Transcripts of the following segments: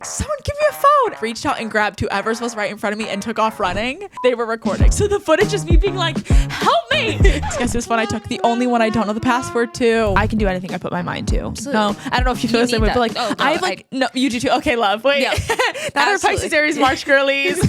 someone give me a phone. Reached out and grabbed whoever's was right in front of me and took off running. They were recording. So the footage is me being like, help me. Guess this one I took, the only one I don't know the password to. I can do anything I put my mind to. Absolutely. No, I don't know if you feel the same way, but like, I have like, no, you do too. Okay, love. Wait. Yeah. Not our Pisces, Aries, March girlies.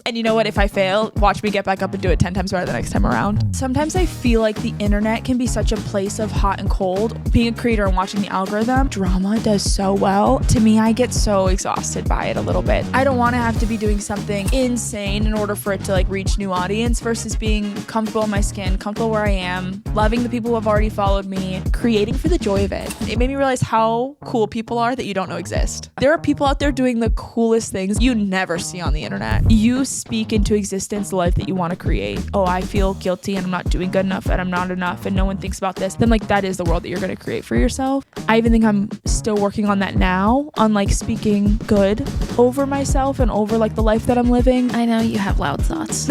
And you know what? If I fail, watch me get back up and do it 10 times better the next time around. Sometimes I feel like the internet can be such a place of hot and cold. Being a creator and watching the algorithm, drama does so well. To me, I get so exhausted by it a little bit. I don't want to have to be doing something insane in order for it to like reach new audience versus being comfortable in my skin, comfortable where I am, loving the people who have already followed me, creating for the joy of it. It made me realize how cool people are that you don't know exist. There are people out there doing the coolest things you never see on the internet. You speak into existence the life that you want to create. Oh, I feel guilty and I'm not doing good enough and I'm not enough and no one thinks about this. Then like that is the world that you're going to create for yourself. I even think I'm still working on that now, on like speaking good over myself and over like the life that I'm living. I know you have loud thoughts.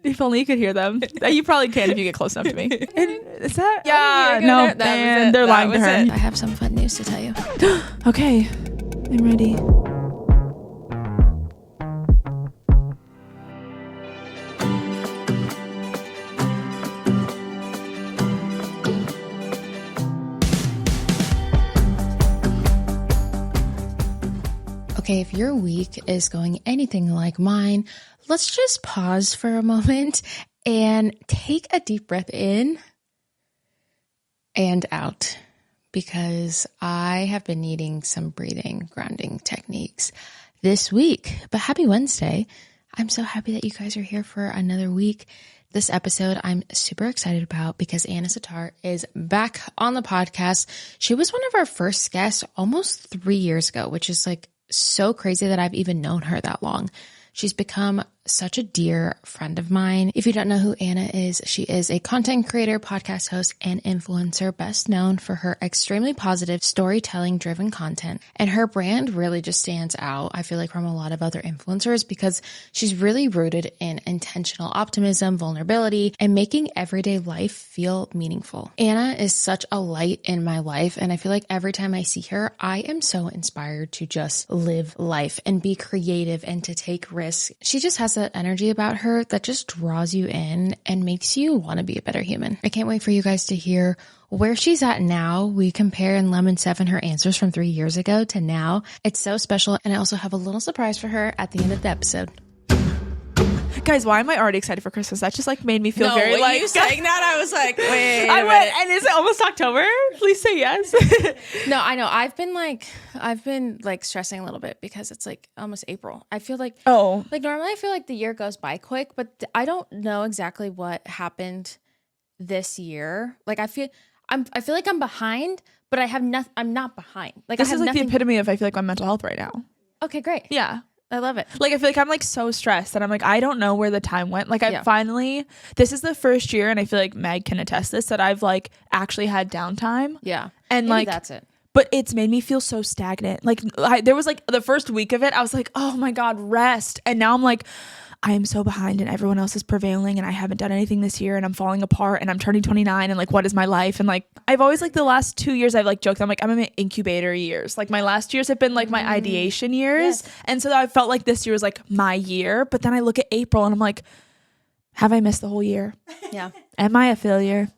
If only you could hear them. You probably can if you get close enough to me. And is that? Yeah, no, man, they're lying to her. I have some fun news to tell you. Okay, I'm ready. Okay, if your week is going anything like mine, let's just pause for a moment and take a deep breath in and out, because I have been needing some breathing, grounding techniques this week. But happy Wednesday. I'm so happy that you guys are here for another week. This episode I'm super excited about because Anna Sitar is back on the podcast. She was one of our first guests almost 3 years ago, which is like so crazy that I've even known her that long. She's become such a dear friend of mine. If you don't know who Anna is, she is a content creator, podcast host, and influencer, best known for her extremely positive storytelling driven content. And her brand really just stands out, I feel like, from a lot of other influencers because she's really rooted in intentional optimism, vulnerability, and making everyday life feel meaningful. Anna is such a light in my life, and I feel like every time I see her, I am so inspired to just live life and be creative and to take risks. She just has that energy about her that just draws you in and makes you want to be a better human. I can't wait for you guys to hear where she's at now. We compare in Lemon 7 her answers from 3 years ago to now. It's so special. And I also have a little surprise for her at the end of the episode. Guys, why am I already excited for Christmas? That just like made me feel very like you saying that. I was like, wait. I went, and is it almost October? Please say yes. No, I know. I've been like stressing a little bit because it's like almost April. I feel like like normally I feel like the year goes by quick, but I don't know exactly what happened this year. Like I feel like I'm behind, but I have nothing. I'm not behind. Like this I have is like nothing. the epitome of I feel like my mental health right now. Okay, great. Yeah. I love it. Like, I feel like I'm like so stressed and I'm like, I don't know where the time went. Like finally, this is the first year, and I feel like Meg can attest this, that I've like actually had downtime. Yeah. And maybe like, that's it. But it's made me feel so stagnant. Like there was like the first week of it, I was like, oh my God, rest. And now I'm like, I am so behind and everyone else is prevailing and I haven't done anything this year and I'm falling apart and I'm turning 29 and like, what is my life? And like, I've always like the last 2 years I've like joked, I'm like, I'm in my incubator years. Like my last years have been like my ideation years. Yes. And so I felt like this year was like my year. But then I look at April and I'm like, have I missed the whole year? Yeah. Am I a failure?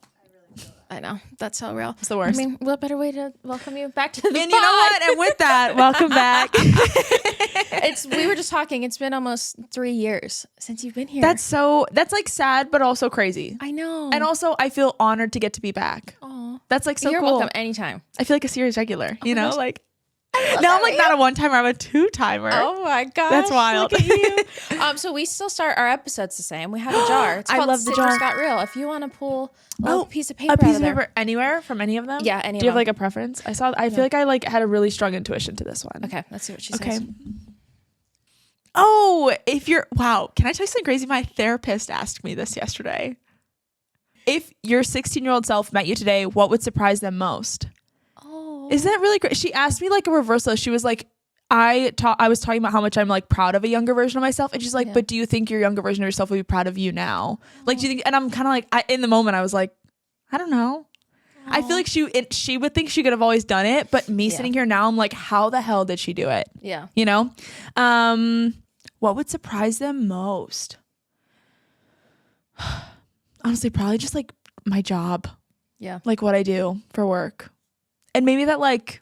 I know. That's so real. It's the worst. I mean, what better way to welcome you back to the pod? And you know what? And with that, welcome back. We were just talking. It's been almost 3 years since you've been here. That's like sad, but also crazy. I know. And also I feel honored to get to be back. Oh, that's like so You're cool. welcome anytime. I feel like a series regular, you know, like Now I'm like not a one-timer, I'm a two-timer. Oh my gosh. That's wild. Look at you. So we still start our episodes the same. We have a jar. It's called I love the Citrus jar. Got Real. If you want to pull a piece of paper a piece out of there. paper anywhere from any of them? Yeah, any of Do you have them. like a preference? I feel like I like had a really strong intuition to this one. Okay, let's see what she says. Oh, can I tell you something crazy? My therapist asked me this yesterday. If your 16-year-old self met you today, what would surprise them most? Isn't that really great? She asked me like a reversal. She was like, I was talking about how much I'm like proud of a younger version of myself. And she's like, but do you think your younger version of yourself would be proud of you now? Like, do you think, and I'm kind of like, in the moment I was like, I don't know. I feel like she would think she could have always done it, but me sitting here now, I'm like, how the hell did she do it? Yeah. You know? What would surprise them most? Honestly, probably just like my job. Yeah. Like what I do for work. And maybe that like,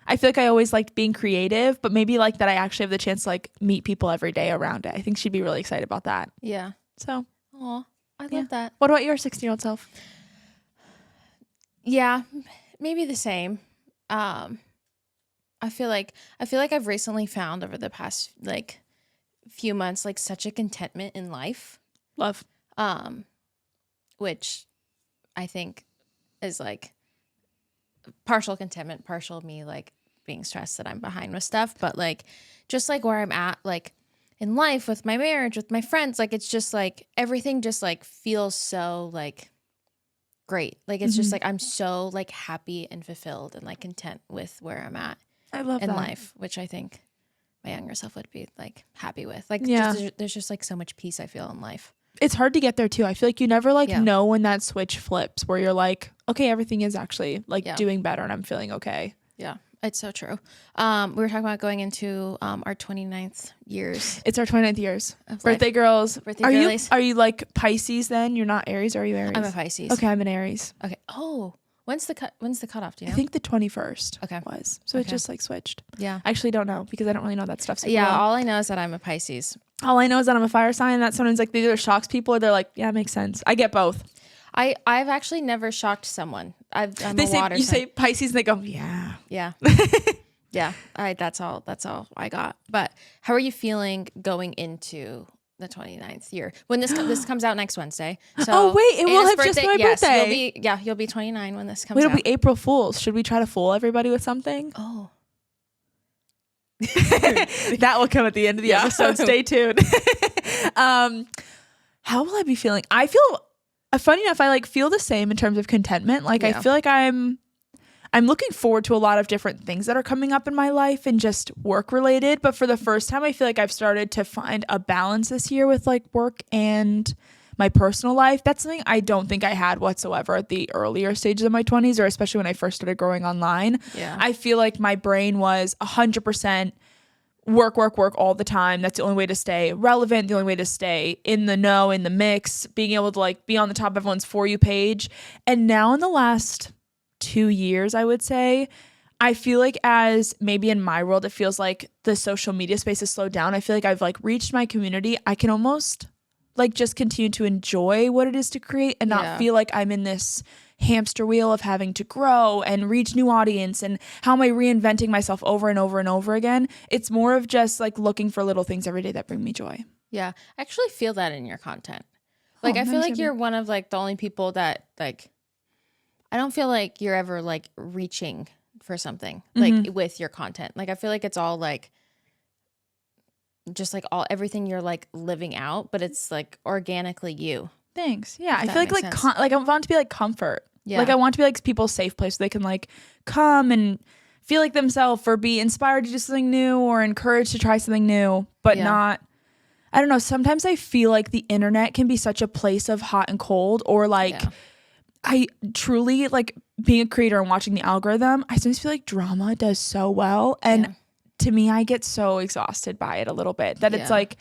I feel like I always liked being creative, but maybe like that I actually have the chance to like meet people every day around it. I think she'd be really excited about that. Yeah. So. Oh, I love that. What about your 16-year-old self? Yeah, maybe the same. I feel like I've recently found over the past like few months like such a contentment in life. Love. Which I think is like partial contentment, partial me like being stressed that I'm behind with stuff, but like just like where I'm at like in life with my marriage, with my friends, like it's just like everything just like feels so like great. Like it's just like I'm so like happy and fulfilled and like content with where I'm at. I love in that. life, which I think my younger self would be like happy with. Like there's just like so much peace I feel in life. It's hard to get there too. I feel like you never like know when that switch flips where you're like, okay, everything is actually like doing better and I'm feeling okay. Yeah, it's so true. We were talking about going into our 29th years. It's our 29th years. Birthday girls. Birthday girlies. Are you like Pisces then? You're not Aries, or are you Aries? I'm a Pisces. Okay, I'm an Aries. Okay. Oh, when's the cutoff? Do you know? I think the 21st okay. was. So it just like switched. Yeah. I actually don't know because I don't really know that stuff. So yeah, well. all I know is that I'm a Pisces. All I know is that I'm a fire sign. That sometimes like either shocks people or they're like, yeah, it makes sense. I get both. I've actually never shocked someone. I'm a water sign. You say Pisces and they go, yeah. Yeah. Yeah. That's all I got. But how are you feeling going into the 29th year? When this comes out next Wednesday. So wait, it will have just been my birthday. You'll be 29 when this comes out. It'll be April Fools. Should we try to fool everybody with something? Oh. That will come at the end of the episode. Stay tuned. How will I be feeling? I feel funny enough, I like feel the same in terms of contentment. Like I feel like I'm looking forward to a lot of different things that are coming up in my life and just work related. But for the first time, I feel like I've started to find a balance this year with like work and my personal life. That's something I don't think I had whatsoever at the earlier stages of my 20s, or especially when I first started growing online. Yeah. I feel like my brain was 100% work all the time. That's the only way to stay relevant, the only way to stay in the know, in the mix, being able to like be on the top of everyone's For You page. And now in the last 2 years, I would say, I feel like as maybe in my world, it feels like the social media space has slowed down. I feel like I've like reached my community. I can almost like just continue to enjoy what it is to create and not feel like I'm in this hamster wheel of having to grow and reach new audience and how am I reinventing myself over and over and over again. It's more of just like looking for little things every day that bring me joy. Yeah, I actually feel that in your content. Like I feel like you're one of like the only people that like, I don't feel like you're ever like reaching for something like with your content. Like I feel like it's all like just like everything you're like living out, but it's like organically you. Thanks. Yeah, I feel like I want to be like comfort. Yeah. Like I want to be like people's safe place where they can like come and feel like themselves or be inspired to do something new or encouraged to try something new, but not, I don't know. Sometimes I feel like the internet can be such a place of hot and cold, or like I truly like being a creator and watching the algorithm. I sometimes feel like drama does so well. And to me, I get so exhausted by it a little bit that it's like,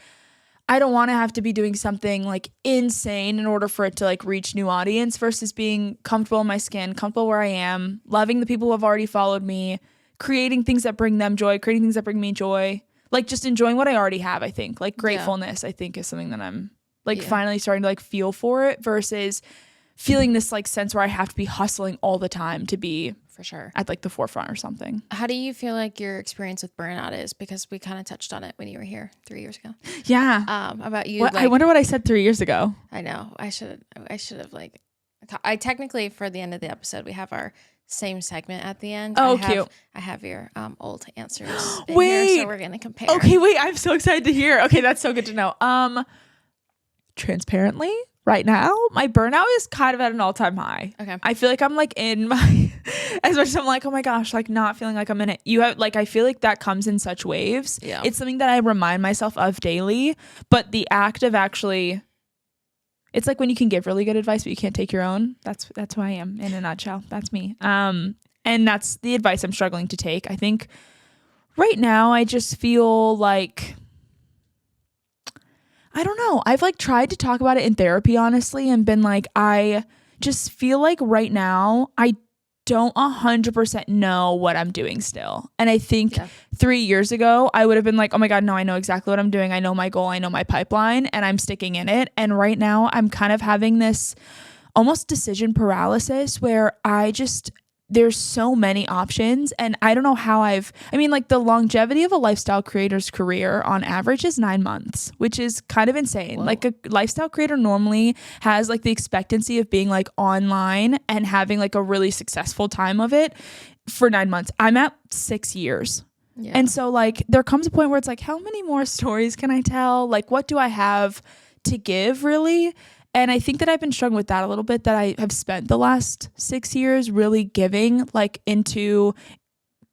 I don't want to have to be doing something like insane in order for it to like reach new audience versus being comfortable in my skin, comfortable where I am, loving the people who have already followed me, creating things that bring them joy, creating things that bring me joy, like just enjoying what I already have. I think like gratefulness, I think is something that I'm like finally starting to like feel for it versus feeling this like sense where I have to be hustling all the time to be for sure at like the forefront or something. How do you feel like your experience with burnout is? Because we kind of touched on it when you were here 3 years ago. Yeah. About you. What, I wonder what I said 3 years ago. I know. I should have like, I technically for the end of the episode, we have our same segment at the end. Oh, cute. I have your old answers in wait. here, so we're going to compare. Okay, wait. I'm so excited to hear. Okay, that's so good to know. Transparently, right now, my burnout is kind of at an all-time high. Okay. I feel like I'm like in my, as much as I'm like, oh my gosh, like not feeling like I'm in it. You have like, I feel like that comes in such waves. Yeah. It's something that I remind myself of daily, but the act of actually It's like when you can give really good advice, but you can't take your own. That's who I am in a nutshell. That's me. And that's the advice I'm struggling to take. I think right now I just feel like, I don't know. I've like tried to talk about it in therapy, honestly, and been like, I just feel like right now I don't 100% know what I'm doing still. And I think 3 years ago, I would have been like, oh my God, no, I know exactly what I'm doing. I know my goal. I know my pipeline, and I'm sticking in it. And right now I'm kind of having this almost decision paralysis where there's so many options, and I don't know how like the longevity of a lifestyle creator's career on average is 9 months, which is kind of insane. Whoa. Like a lifestyle creator normally has like the expectancy of being like online and having like a really successful time of it for 9 months. I'm at 6 years. Yeah. And so like there comes a point where it's like, how many more stories can I tell? Like, what do I have to give really? And I think that I've been struggling with that a little bit, that I have spent the last 6 years really giving like into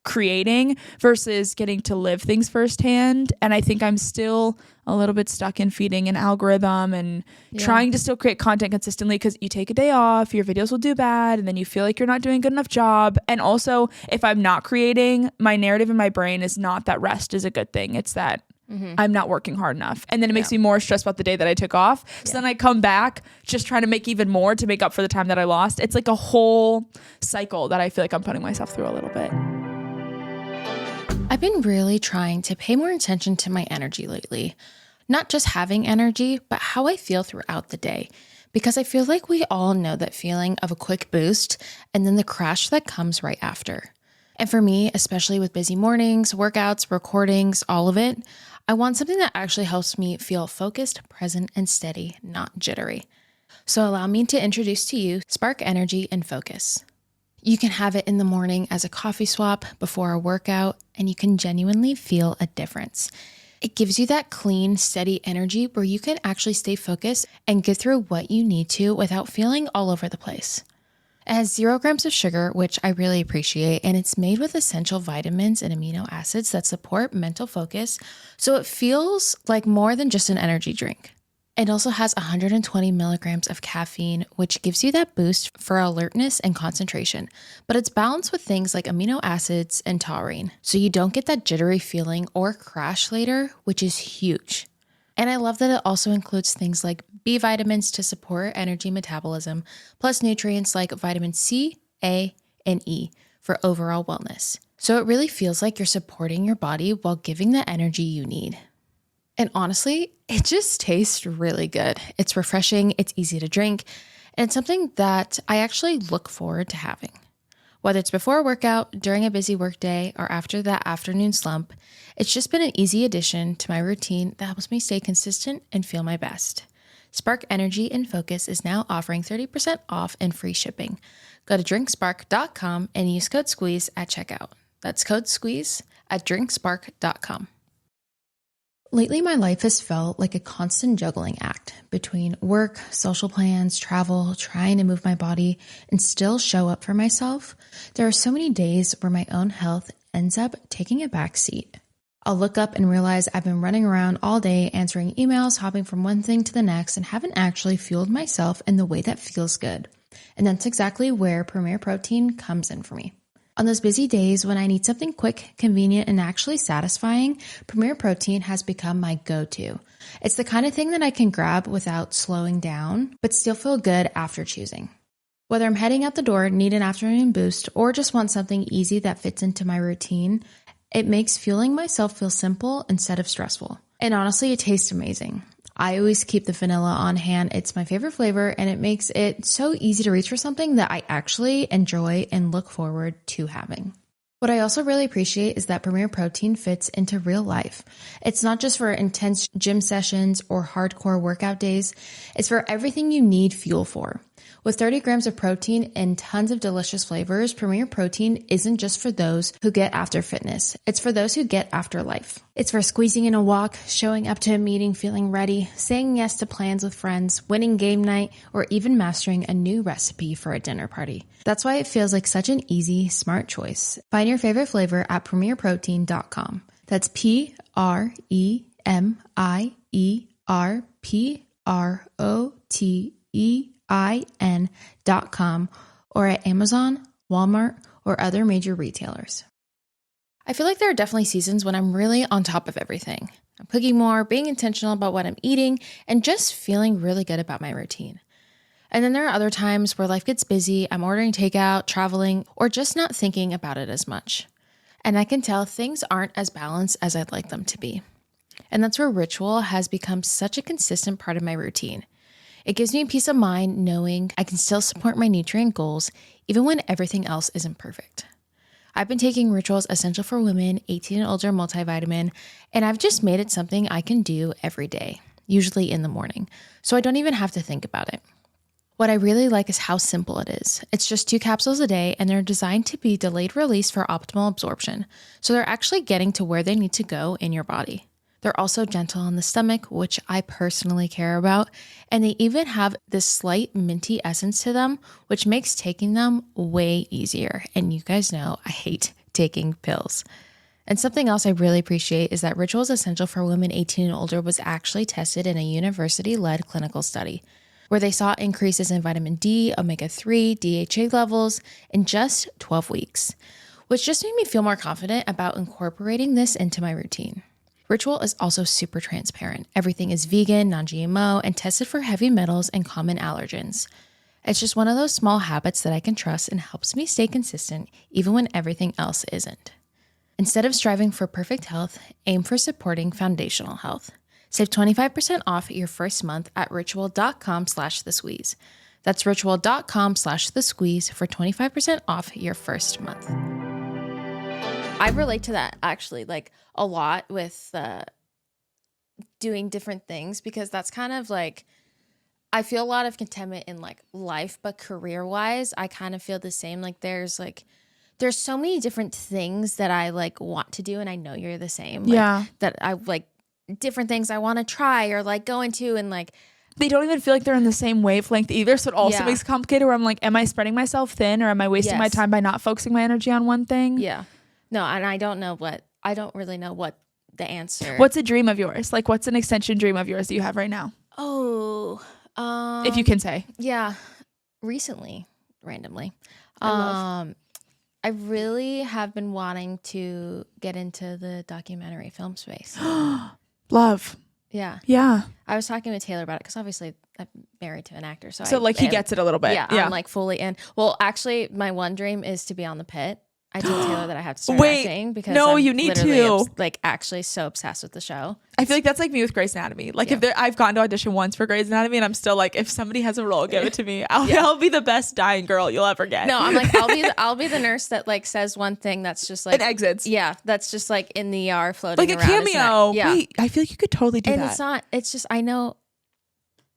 creating versus getting to live things firsthand. And I think I'm still a little bit stuck in feeding an algorithm and trying to still create content consistently, because you take a day off, your videos will do bad, and then you feel like you're not doing a good enough job. And also, if I'm not creating, my narrative in my brain is not that rest is a good thing. It's that I'm not working hard enough. And then it makes me more stressed about the day that I took off. So then I come back just trying to make even more to make up for the time that I lost. It's like a whole cycle that I feel like I'm putting myself through a little bit. I've been really trying to pay more attention to my energy lately. Not just having energy, but how I feel throughout the day. Because I feel like we all know that feeling of a quick boost and then the crash that comes right after. And for me, especially with busy mornings, workouts, recordings, all of it, I want something that actually helps me feel focused, present, and steady, not jittery. So allow me to introduce to you Spark Energy and Focus. You can have it in the morning as a coffee swap before a workout, and you can genuinely feel a difference. It gives you that clean, steady energy where you can actually stay focused and get through what you need to without feeling all over the place. It has 0 grams of sugar, which I really appreciate, and it's made with essential vitamins and amino acids that support mental focus, so it feels like more than just an energy drink. It also has 120 milligrams of caffeine, which gives you that boost for alertness and concentration, but it's balanced with things like amino acids and taurine, so you don't get that jittery feeling or crash later, which is huge. And I love that it also includes things like B vitamins to support energy metabolism, plus nutrients like vitamin C, A, and E for overall wellness. So it really feels like you're supporting your body while giving the energy you need. And honestly, it just tastes really good. It's refreshing, it's easy to drink, and it's something that I actually look forward to having. Whether it's before a workout, during a busy workday, or after that afternoon slump, it's just been an easy addition to my routine that helps me stay consistent and feel my best. Spark Energy and Focus is now offering 30% off and free shipping. Go to drinkspark.com and use code SQUEEZE at checkout. That's code SQUEEZE at drinkspark.com. Lately, my life has felt like a constant juggling act between work, social plans, travel, trying to move my body, and still show up for myself. There are so many days where my own health ends up taking a back seat. I'll look up and realize I've been running around all day answering emails, hopping from one thing to the next, and haven't actually fueled myself in the way that feels good. And that's exactly where Premier Protein comes in for me. On those busy days when I need something quick, convenient, and actually satisfying, Premier Protein has become my go-to. It's the kind of thing that I can grab without slowing down, but still feel good after choosing. Whether I'm heading out the door, need an afternoon boost, or just want something easy that fits into my routine, it makes fueling myself feel simple instead of stressful. And honestly, it tastes amazing. I always keep the vanilla on hand. It's my favorite flavor, and it makes it so easy to reach for something that I actually enjoy and look forward to having. What I also really appreciate is that Premier Protein fits into real life. It's not just for intense gym sessions or hardcore workout days. It's for everything you need fuel for. With 30 grams of protein and tons of delicious flavors, Premier Protein isn't just for those who get after fitness. It's for those who get after life. It's for squeezing in a walk, showing up to a meeting feeling ready, saying yes to plans with friends, winning game night, or even mastering a new recipe for a dinner party. That's why it feels like such an easy, smart choice. Find your favorite flavor at premierprotein.com. That's PREMIERPROTEIN.com. ROTEIN.com or at Amazon, Walmart, or other major retailers. I feel like there are definitely seasons when I'm really on top of everything. I'm cooking more, being intentional about what I'm eating, and just feeling really good about my routine. And then there are other times where life gets busy, I'm ordering takeout, traveling, or just not thinking about it as much. And I can tell things aren't as balanced as I'd like them to be. And that's where Ritual has become such a consistent part of my routine. It gives me peace of mind knowing I can still support my nutrient goals even when everything else isn't perfect. I've been taking Ritual's Essential for Women 18 and Older multivitamin, and I've just made it something I can do every day, usually in the morning, so I don't even have to think about it. What I really like is how simple it is. It's just 2 capsules a day, and they're designed to be delayed release for optimal absorption, so they're actually getting to where they need to go in your body. They're also gentle on the stomach, which I personally care about, and they even have this slight minty essence to them, which makes taking them way easier. And you guys know I hate taking pills. And something else I really appreciate is that Ritual's Essential for Women 18 and Older was actually tested in a university-led clinical study, where they saw increases in vitamin D, omega-3, DHA levels in just 12 weeks, which just made me feel more confident about incorporating this into my routine. Ritual is also super transparent. Everything is vegan, non-GMO, and tested for heavy metals and common allergens. It's just one of those small habits that I can trust and helps me stay consistent even when everything else isn't. Instead of striving for perfect health, aim for supporting foundational health. Save 25% off your first month at ritual.com/thesqueeze. That's ritual.com/thesqueeze for 25% off your first month. I relate to that actually like a lot with doing different things, because that's kind of like, I feel a lot of contentment in like life, but career wise, I kind of feel the same. Like there's so many different things that I like want to do, and I know you're the same. Like, Yeah. that I like different things I want to try or like go into, and like They don't even feel like they're in the same wavelength either. So it also Yeah. makes it complicated where I'm like, am I spreading myself thin, or am I wasting my Yes. time by not focusing my energy on one thing? yeah. No, and I don't really know what the answer. What's a dream of yours? Like, what's an extension dream of yours that you have right now? Oh, If you can say. yeah, randomly. I I really have been wanting to get into the documentary film space. Love. Yeah. Yeah. I was talking with Taylor about it because obviously I'm married to an actor. So like he gets it a little bit. Yeah, I'm like fully in. Well, actually, my one dream is to be on The Pit. I told Taylor that I have to start acting because no, I'm you need literally to. like actually so obsessed with the show. I feel like that's like me with Grey's Anatomy. Like if I've gone to audition once for Grey's Anatomy, and I'm still like, if somebody has a role, give it to me. I'll be the best dying girl you'll ever get. No, I'm like, I'll be the nurse that like says one thing that's just like and exits. Yeah, that's just like in the ER floating like a around. cameo. Yeah, Wait, I feel like you could totally do and that. it's not. It's just I know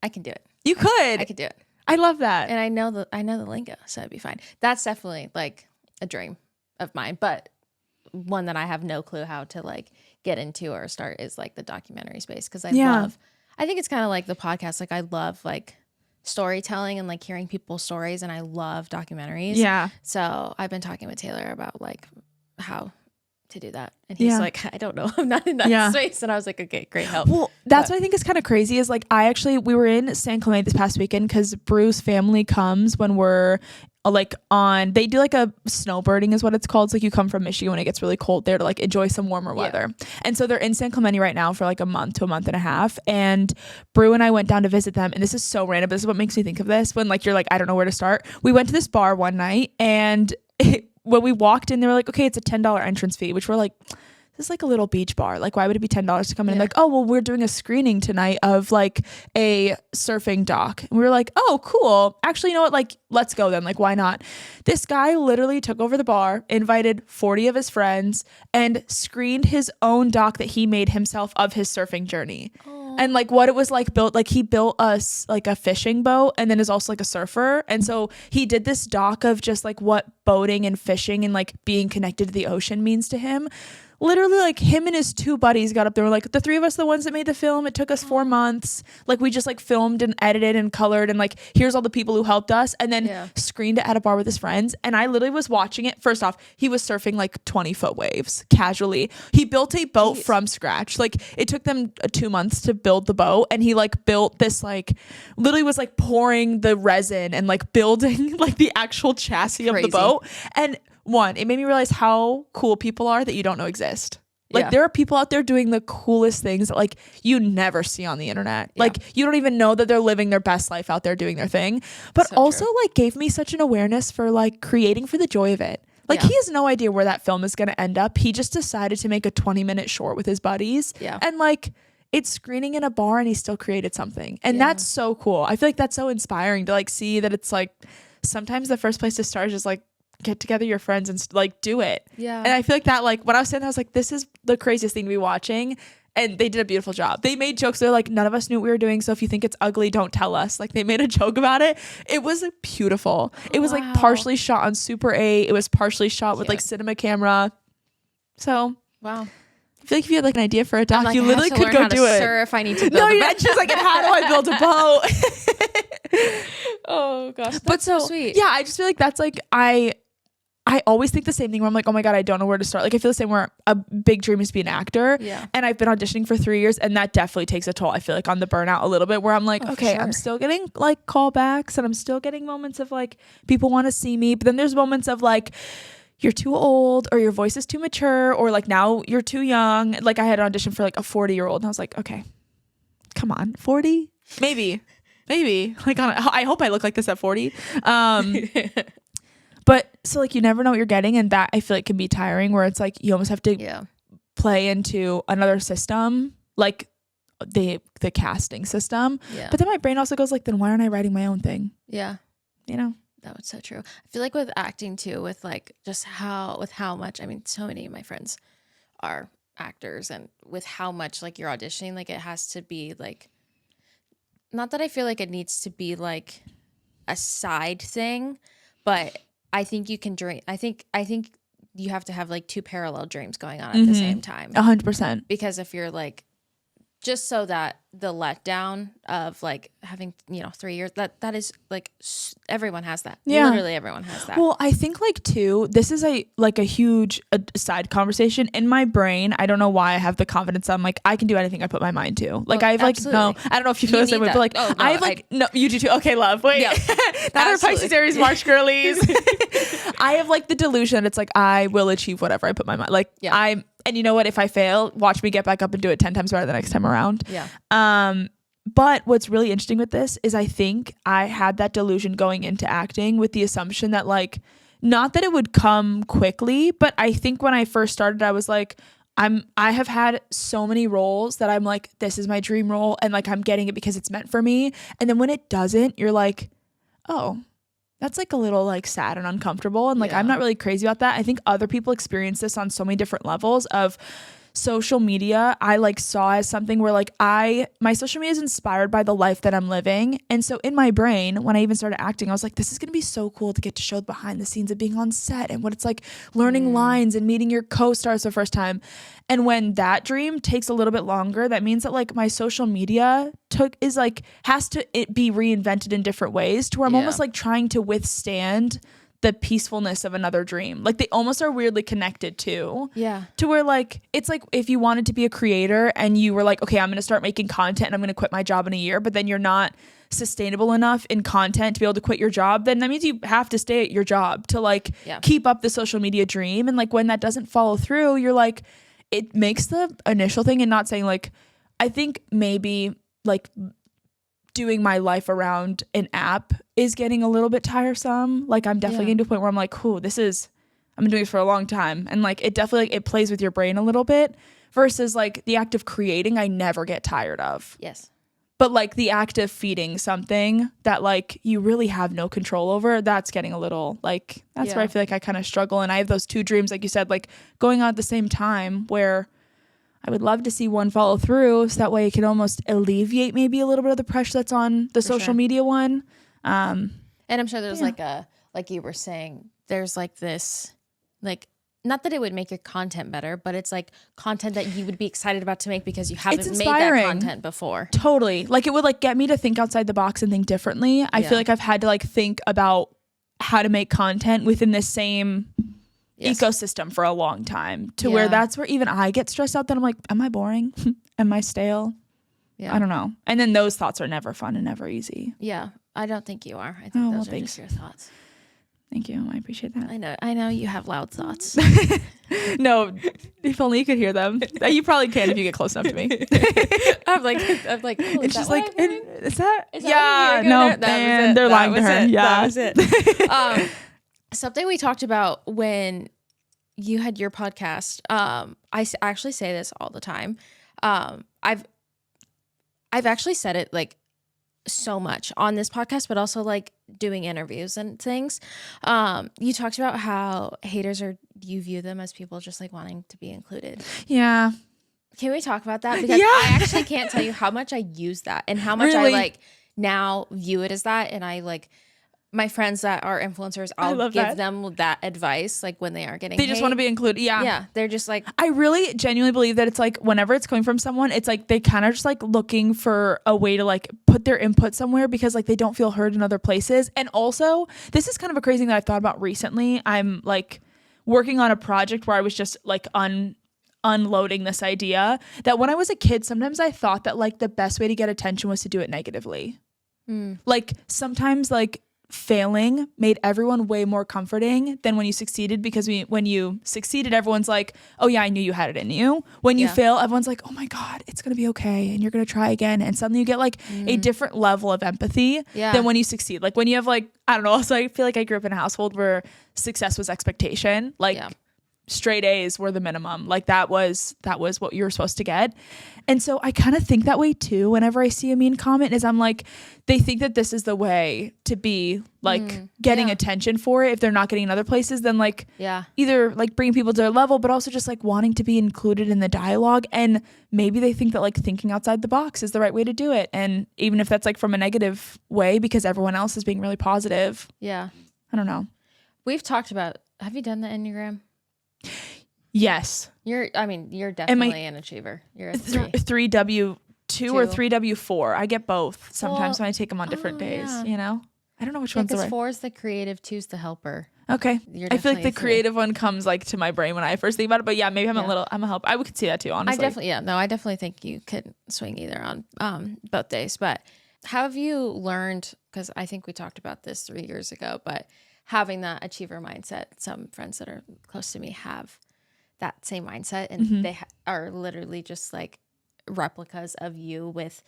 I can do it. You could. I could do it, I love that. and I know the lingo, so it'd be fine. That's definitely like a dream of mine, but one that I have no clue how to like get into or start is like the documentary space, because I think it's kind of like the podcast. Like I love like storytelling and like hearing people's stories, and I love documentaries. Yeah. So I've been talking with Taylor about like how to do that, and he's like, I don't know, I'm not in that space. And I was like, okay, great help. Well, that's what I think is kind of crazy is like we were in San Clemente this past weekend because Bruce's family comes when we're like they do like a snowbirding is what it's called. It's like you come from Michigan when it gets really cold there to like enjoy some warmer weather. And so they're in San Clemente right now for like a month to a month and a half. And Brew and I went down to visit them. And this is so random, but this is what makes me think of this when like you're like, I don't know where to start. We went to this bar one night, and when we walked in, they were like, okay, it's a $10 entrance fee, which we're like, this is like a little beach bar. Like, why would it be $10 to come in? Like, oh, well, we're doing a screening tonight of like a surfing doc. And we were like, oh, cool. Actually, you know what? Like, let's go then. Like, why not? This guy literally took over the bar, invited 40 of his friends, and screened his own doc that he made himself of his surfing journey. And like what it was like he built us like a fishing boat, and then is also like a surfer. And so he did this doc of just like what boating and fishing and like being connected to the ocean means to him. literally like him and his 2 buddies got up there. Were like, the 3 of us, the ones that made the film. It took us 4 months. Like we just like filmed and edited and colored and like here's all the people who helped us, and then screened it at a bar with his friends. And I literally was watching it. First off, he was surfing like 20-foot waves casually. He built a boat from scratch. Like it took them 2 months to build the boat, and he like built this, like literally was like pouring the resin and like building like the actual chassis of the boat. And one, it made me realize how cool people are that you don't know exist. Like there are people out there doing the coolest things that like you never see on the internet. Like you don't even know that they're living their best life out there doing their thing. But so also like gave me such an awareness for like creating for the joy of it. Like he has no idea where that film is going to end up. He just decided to make a 20-minute short with his buddies. And like it's screening in a bar and he still created something. And that's so cool. I feel like that's so inspiring to like see that it's like sometimes the first place to start is just like get together your friends and like do it. And I feel like that, like when I was sitting there, I was like, this is the craziest thing to be watching. And they did a beautiful job. They made jokes. They're like, none of us knew what we were doing, so if you think it's ugly, don't tell us. Like they made a joke about it. It was like, beautiful. It was like partially shot on Super 8. It was partially shot with like cinema camera. So I feel like if you had like an idea for a doc, like, you literally could go do it. Surf, I need to build a boat. She's like, and how do I build a boat? Oh gosh, that's so sweet. Yeah, I just feel like that's like I always think the same thing where I'm like, oh my God, I don't know where to start. Like I feel the same where a big dream is to be an actor. And I've been auditioning for 3 years, and that definitely takes a toll. I feel like on the burnout a little bit where I'm like, okay, I'm still getting like callbacks and I'm still getting moments of like people want to see me. But then there's moments of like, you're too old or your voice is too mature or like now you're too young. Like I had an audition for like a 40-year-old and I was like, okay, come on, 40? Maybe. Like I hope I look like this at 40. But so like you never know what you're getting, and that I feel like can be tiring where it's like you almost have to play into another system, like the casting system. But then my brain also goes like, then why aren't I writing my own thing? You know? That was so true. I feel like with acting too, with like just how much, I mean, so many of my friends are actors, and with how much like you're auditioning, like it has to be like, not that I feel like it needs to be like a side thing, but I think you can dream. I think you have to have like 2 parallel dreams going on at the same time. 100%. Because if you're like, just so that the letdown of like having 3 years, that is like everyone has that. Literally everyone has that. Well, I think like too, this is a huge side conversation in my brain. I don't know why I have the confidence. I'm like, I can do anything I put my mind to. Like I've like no, I don't know if you feel the same way, but like I have like no, you do too. Okay, love. Wait, not our Pisces, Aries, March girlies. I have like the delusion. It's like I will achieve whatever I put my mind. Like and you know what? If I fail, watch me get back up and do it 10 times better the next time around. But what's really interesting with this is I think I had that delusion going into acting with the assumption that like, not that it would come quickly, but I think when I first started, I was like, I have had so many roles that I'm like, this is my dream role. And like, I'm getting it because it's meant for me. And then when it doesn't, you're like, oh, that's like a little like sad and uncomfortable. And like, I'm not really crazy about that. I think other people experience this on so many different levels of social media. I like saw as something where like my social media is inspired by the life that I'm living. And so in my brain, when I even started acting, I was like, this is going to be so cool to get to show behind the scenes of being on set and what it's like learning lines and meeting your co-stars the first time. And when that dream takes a little bit longer, that means that like my social media has to be reinvented in different ways to where I'm almost like trying to withstand the peacefulness of another dream. Like they almost are weirdly connected too. To where like, it's like if you wanted to be a creator and you were like, okay, I'm going to start making content and I'm going to quit my job in a year, but then you're not sustainable enough in content to be able to quit your job, then that means you have to stay at your job to like keep up the social media dream. And like when that doesn't follow through, you're like, it makes the initial thing, and not saying like, I think maybe like doing my life around an app is getting a little bit tiresome. Like I'm definitely getting to a point where I'm like, I've been doing this for a long time. And like, it definitely, it plays with your brain a little bit versus like the act of creating, I never get tired of. But like the act of feeding something that like you really have no control over, that's getting a little like, that's where I feel like I kind of struggle. And I have those 2 dreams, like you said, like going on at the same time where I would love to see one follow through so that way it can almost alleviate maybe a little bit of the pressure that's on the social media one. And I'm sure there's like you were saying, there's like this, like not that it would make your content better, but it's like content that you would be excited about to make because you haven't made that content before. Totally. Like it would like get me to think outside the box and think differently. I feel like I've had to like think about how to make content within the same ecosystem for a long time to where that's where even I get stressed out that I'm like, am I boring? Am I stale? Yeah. I don't know. And then those thoughts are never fun and never easy. Yeah. I don't think you are. I think those are just your thoughts. Thank you. I appreciate that. I know you have loud thoughts. No, if only you could hear them. You probably can if you get close enough to me. I'm like, oh, it's just like, is that? Yeah, no, man, they're lying to her. Yeah, that was it. Something we talked about when you had your podcast. I actually say this all the time. I've actually said it like so much on this podcast, but also like doing interviews and things. You talked about how haters you view them as people just like wanting to be included. Yeah. Can we talk about that? Because I actually can't tell you how much I use that and how much I like now view it as that. And I like my friends that are influencers, I'll give them that advice like when they are getting They just want to be included. Yeah. Yeah. They're just like, I really genuinely believe that it's like whenever it's coming from someone, it's like they kind of just like looking for a way to like put their input somewhere because like they don't feel heard in other places. And also, this is kind of a crazy thing that I've thought about recently. I'm like working on a project where I was just like unloading this idea that when I was a kid, sometimes I thought that like the best way to get attention was to do it negatively. Like sometimes like failing made everyone way more comforting than when you succeeded, because when you succeeded, everyone's like, oh yeah, I knew you had it in you. When you fail, everyone's like, oh my God, it's gonna be okay and you're gonna try again, and suddenly you get like a different level of empathy than when you succeed. Like when you have like, I don't know, also I feel like I grew up in a household where success was expectation, like straight A's were the minimum, like that was what you were supposed to get. And so I kind of think that way too whenever I see a mean comment, is I'm like, they think that this is the way to be like getting attention for it. If they're not getting in other places, then like either like bringing people to their level, but also just like wanting to be included in the dialogue. And maybe they think that like thinking outside the box is the right way to do it. And even if that's like from a negative way because everyone else is being really positive. Yeah. I don't know. We've talked about, have you done the Enneagram? Yes. You're definitely an achiever. You're a 3W2 or 3W4. I get both sometimes when I take them on different days, you know? I don't know which one's the right. 4 is the creative, 2 is the helper. Okay. I feel like the creative one comes like to my brain when I first think about it, but yeah, maybe I'm a helper. I could see that too, honestly. I definitely think you could swing either on both days. But how have you learned, because I think we talked about this 3 years ago, but having that achiever mindset, some friends that are close to me have that same mindset, and they are literally just like replicas of you with,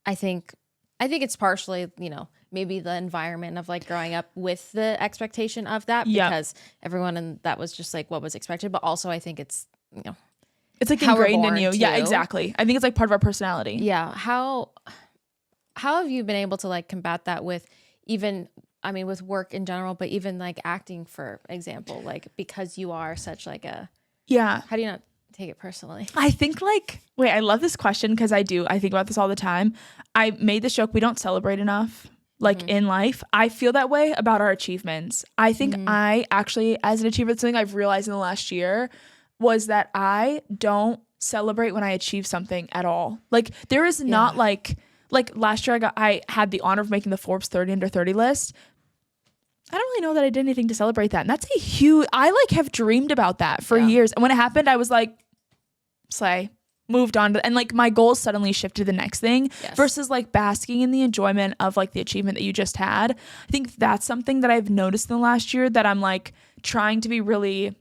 I think it's partially, you know, maybe the environment of like growing up with the expectation of that, because everyone in that was just like what was expected, but also I think it's, you know, it's like ingrained in you. Too. Yeah, exactly. I think it's like part of our personality. Yeah. How have you been able to like combat that with even, I mean, with work in general, but even like acting, for example, like because you are such like a, how do you not take it personally? I think like, I love this question because I think about this all the time. I made this joke, we don't celebrate enough like in life. I feel that way about our achievements. I think I actually, as an achiever, something I've realized in the last year was that I don't celebrate when I achieve something at all. Like there is not like last year I had the honor of making the Forbes 30 under 30 list. I don't really know that I did anything to celebrate that. And that's a huge, I like have dreamed about that for years. And when it happened, I was like, slay, moved on to, and like my goals suddenly shifted to the next thing versus like basking in the enjoyment of like the achievement that you just had. I think that's something that I've noticed in the last year that I'm like trying to be really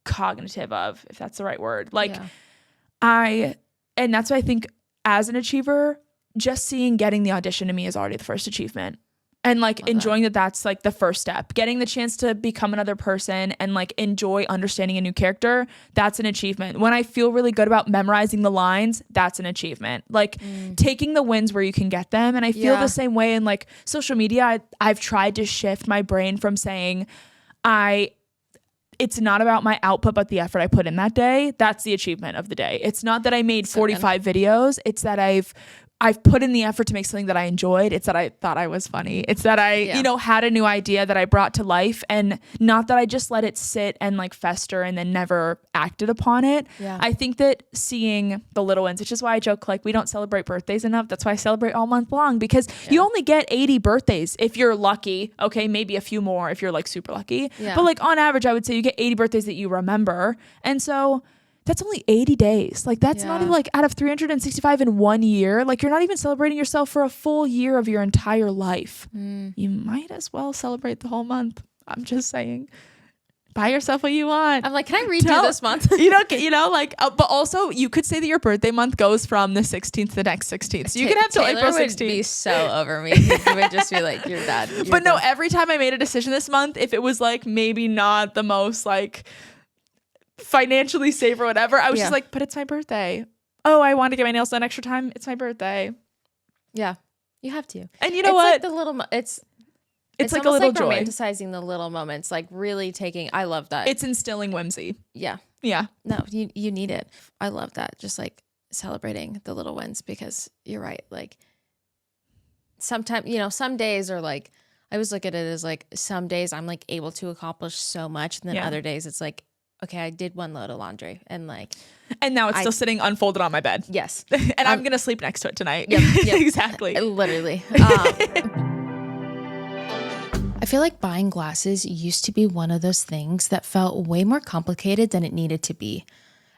cognitive of, if that's the right word. Like and that's why I think as an achiever, just getting the audition to me is already the first achievement. And like enjoying that's like the first step. Getting the chance to become another person and like enjoy understanding a new character, that's an achievement. When I feel really good about memorizing the lines, that's an achievement. Like taking the wins where you can get them. And I feel the same way in like social media. I've tried to shift my brain from saying it's not about my output, but the effort I put in that day. That's the achievement of the day. It's not that I made 45 videos. It's that I've I've put in the effort to make something that I enjoyed. It's that I thought I was funny. It's that I, had a new idea that I brought to life, and not that I just let it sit and like fester and then never acted upon it. Yeah. I think that seeing the little ones, which is why I joke, like, we don't celebrate birthdays enough. That's why I celebrate all month long, because you only get 80 birthdays if you're lucky. Okay, maybe a few more if you're like super lucky. Yeah. But like on average, I would say you get 80 birthdays that you remember. And so that's only 80 days. Like, that's not even like out of 365 in 1 year. Like, you're not even celebrating yourself for a full year of your entire life. You might as well celebrate the whole month. I'm just saying. Buy yourself what you want. I'm like, can I redo this month? But also you could say that your birthday month goes from the 16th to the next 16th. So you could have till April 16th. Would be so over me. He would just be like, you're bad. But no, every time I made a decision this month, if it was like maybe not the most like financially safe or whatever, I was just like, but it's my birthday. Oh, I want to get my nails done extra time. It's my birthday. Yeah, you have to. And you know what? Like the little, it's like a little like joy. Romanticizing the little moments, like really taking. I love that. It's instilling whimsy. Yeah. No, you need it. I love that. Just like celebrating the little wins, because you're right. Like sometimes, some days are like, I always look at it as like, some days I'm like able to accomplish so much, and then other days it's like, okay, I did one load of laundry and now it's still sitting unfolded on my bed. Yes. And I'm going to sleep next to it tonight. Yep. Exactly. Literally. I feel like buying glasses used to be one of those things that felt way more complicated than it needed to be.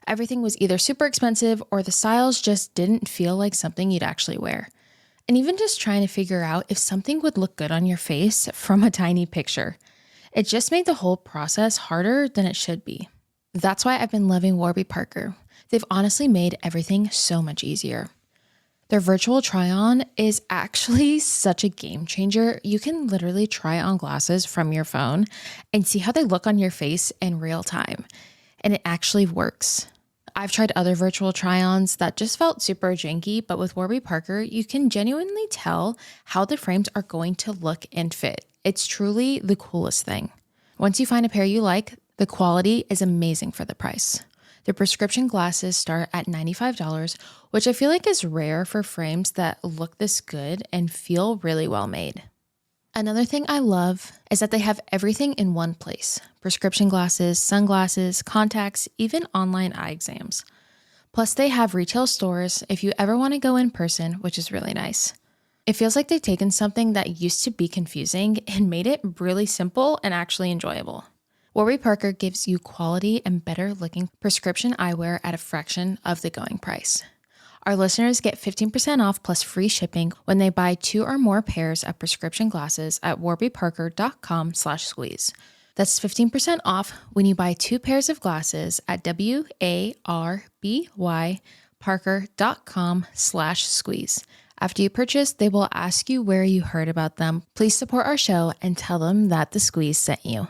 Everything was either super expensive or the styles just didn't feel like something you'd actually wear. And even just trying to figure out if something would look good on your face from a tiny picture. It just made the whole process harder than it should be. That's why I've been loving Warby Parker. They've honestly made everything so much easier. Their virtual try-on is actually such a game changer. You can literally try on glasses from your phone and see how they look on your face in real time. And it actually works. I've tried other virtual try-ons that just felt super janky, but with Warby Parker, you can genuinely tell how the frames are going to look and fit. It's truly the coolest thing. Once you find a pair you like, the quality is amazing for the price. Their prescription glasses start at $95, which I feel like is rare for frames that look this good and feel really well made. Another thing I love is that they have everything in one place. Prescription glasses, sunglasses, contacts, even online eye exams. Plus they have retail stores if you ever want to go in person, which is really nice. It feels like they've taken something that used to be confusing and made it really simple and actually enjoyable. Warby Parker gives you quality and better looking prescription eyewear at a fraction of the going price. Our listeners get 15% off plus free shipping when they buy 2 or more pairs of prescription glasses at warbyparker.com/squeeze. That's 15% off when you buy 2 pairs of glasses at warbyparker.com/squeeze. After you purchase, they will ask you where you heard about them. Please support our show and tell them that the Squeeze sent you.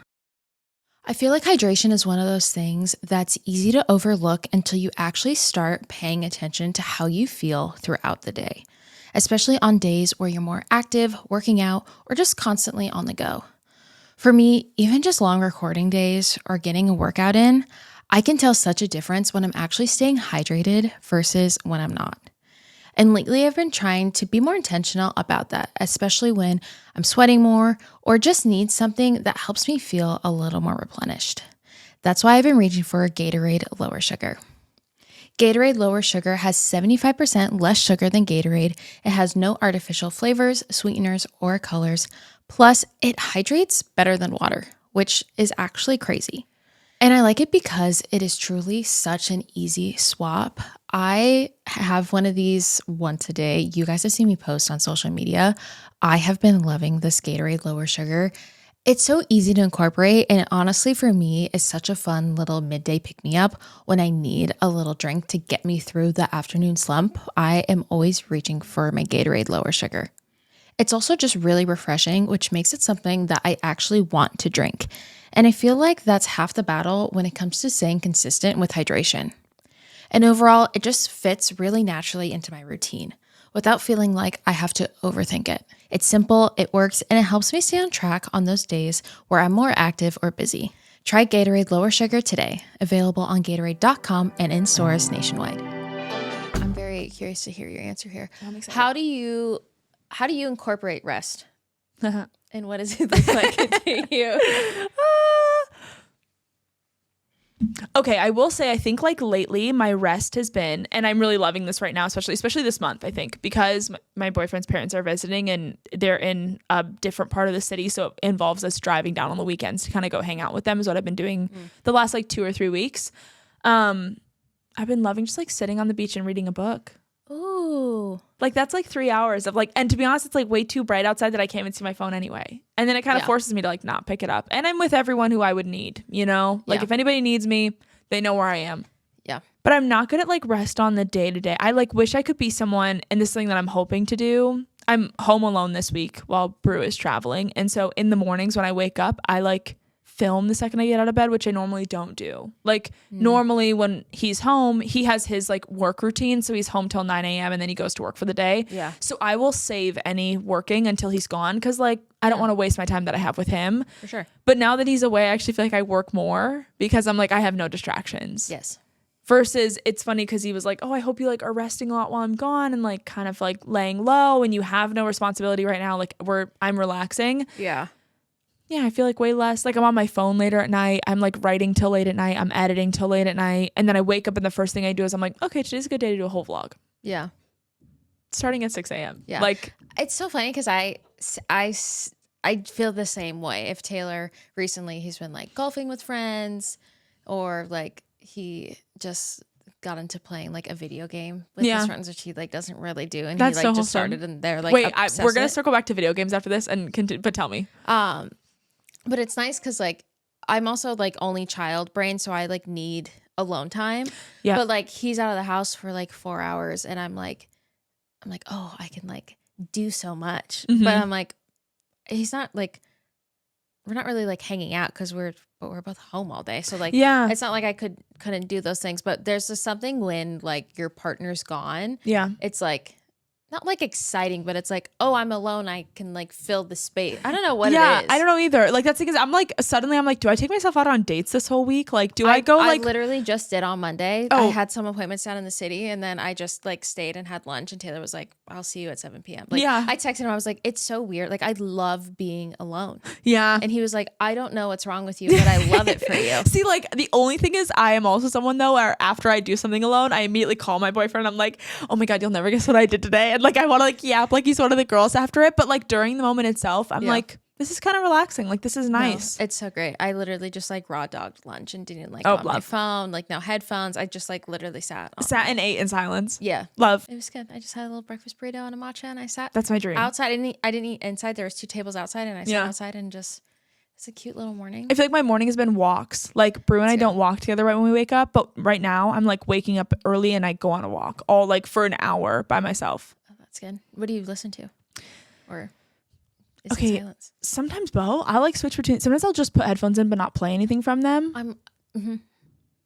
I feel like hydration is one of those things that's easy to overlook until you actually start paying attention to how you feel throughout the day, especially on days where you're more active, working out, or just constantly on the go. For me, even just long recording days or getting a workout in, I can tell such a difference when I'm actually staying hydrated versus when I'm not. And lately I've been trying to be more intentional about that, especially when I'm sweating more or just need something that helps me feel a little more replenished. That's why I've been reaching for Gatorade Lower Sugar. Gatorade Lower Sugar has 75% less sugar than Gatorade. It has no artificial flavors, sweeteners, or colors. Plus, it hydrates better than water, which is actually crazy. And I like it because it is truly such an easy swap. I have one of these once a day. You guys have seen me post on social media. I have been loving this Gatorade Lower Sugar. It's so easy to incorporate, and honestly for me, it's such a fun little midday pick-me-up when I need a little drink to get me through the afternoon slump. I am always reaching for my Gatorade Lower Sugar. It's also just really refreshing, which makes it something that I actually want to drink. And I feel like that's half the battle when it comes to staying consistent with hydration. And overall, it just fits really naturally into my routine without feeling like I have to overthink it. It's simple, it works, and it helps me stay on track on those days where I'm more active or busy. Try Gatorade Lower Sugar today, available on Gatorade.com and in stores nationwide. I'm very really curious to hear your answer here. I'm excited. How do you incorporate rest? And what does it look like to you? Okay, I will say I think like lately my rest has been, and I'm really loving this right now, especially this month, I think, because my boyfriend's parents are visiting and they're in a different part of the city, so it involves us driving down on the weekends to kind of go hang out with them is what I've been doing the last like 2 or 3 weeks. I've been loving just like sitting on the beach and reading a book. Ooh. Like that's like 3 hours of like, and to be honest, it's like way too bright outside that I can't even see my phone anyway. And then it kind of forces me to like not pick it up. And I'm with everyone who I would need, you know? Like if anybody needs me, they know where I am. Yeah. But I'm not good at like rest on the day to day. I like wish I could be someone, and this is something that I'm hoping to do. I'm home alone this week while Brew is traveling. And so in the mornings when I wake up, I like film the second I get out of bed, which I normally don't do. Like normally when he's home, he has his like work routine. So he's home till 9 a.m. and then he goes to work for the day. Yeah. So I will save any working until he's gone because like I don't want to waste my time that I have with him. For sure. But now that he's away, I actually feel like I work more because I'm like, I have no distractions. Yes. Versus it's funny because he was like, oh, I hope you like are resting a lot while I'm gone and like kind of like laying low and you have no responsibility right now. Like I'm relaxing. Yeah. Yeah, I feel like way less. Like I'm on my phone later at night. I'm like writing till late at night. I'm editing till late at night. And then I wake up and the first thing I do is I'm like, okay, today's a good day to do a whole vlog. Yeah. Starting at 6 a.m. Yeah. Like it's so funny because I feel the same way. If Taylor recently, he's been like golfing with friends or like he just got into playing like a video game with his friends, which he like doesn't really do. And that's he like so just wholesome. started and they're like, wait, we're going to circle back to video games after this and continue, but tell me. But it's nice because like I'm also like only child brain, so I like need alone time. Yeah. But like he's out of the house for like 4 hours, and I'm like, oh, I can like do so much. But I'm like, he's not like, we're not really like hanging out because we're both home all day. So like, it's not like I couldn't do those things. But there's just something when like your partner's gone. Yeah, it's like. Not like exciting, but it's like, oh, I'm alone. I can like fill the space. I don't know what it is. I don't know either. Like that's because I'm like, suddenly I'm like, do I take myself out on dates this whole week? Like, do I go like. I literally just did on Monday. I had some appointments down in the city and then I just like stayed and had lunch and Taylor was like, I'll see you at 7 p.m. Like I texted him. I was like, it's so weird. Like I love being alone. Yeah. And he was like, I don't know what's wrong with you, but I love it for you. See, like the only thing is I am also someone though, where after I do something alone, I immediately call my boyfriend. I'm like, oh my God, you'll never guess what I did today. And like, I want to like, like he's one of the girls after it, but like during the moment itself I'm like, this is kind of relaxing, like this is nice. No, it's so great. I literally just like raw dogged lunch and didn't like on my phone, like no headphones. I just like literally sat and ate in silence. Love. It was good. I just had a little breakfast burrito and a matcha and I sat. That's my dream. Outside. I didn't eat inside. There was 2 tables outside and I sat outside and just. It's a cute little morning. I feel like my morning has been walks. Like Brew and I don't walk together right when we wake up, but right now I'm like waking up early and I go on a walk all like for an hour by myself. Oh, that's good. What do you listen to? Or is it silence? Sometimes both. I like switch between. Sometimes I'll just put headphones in but not play anything from them.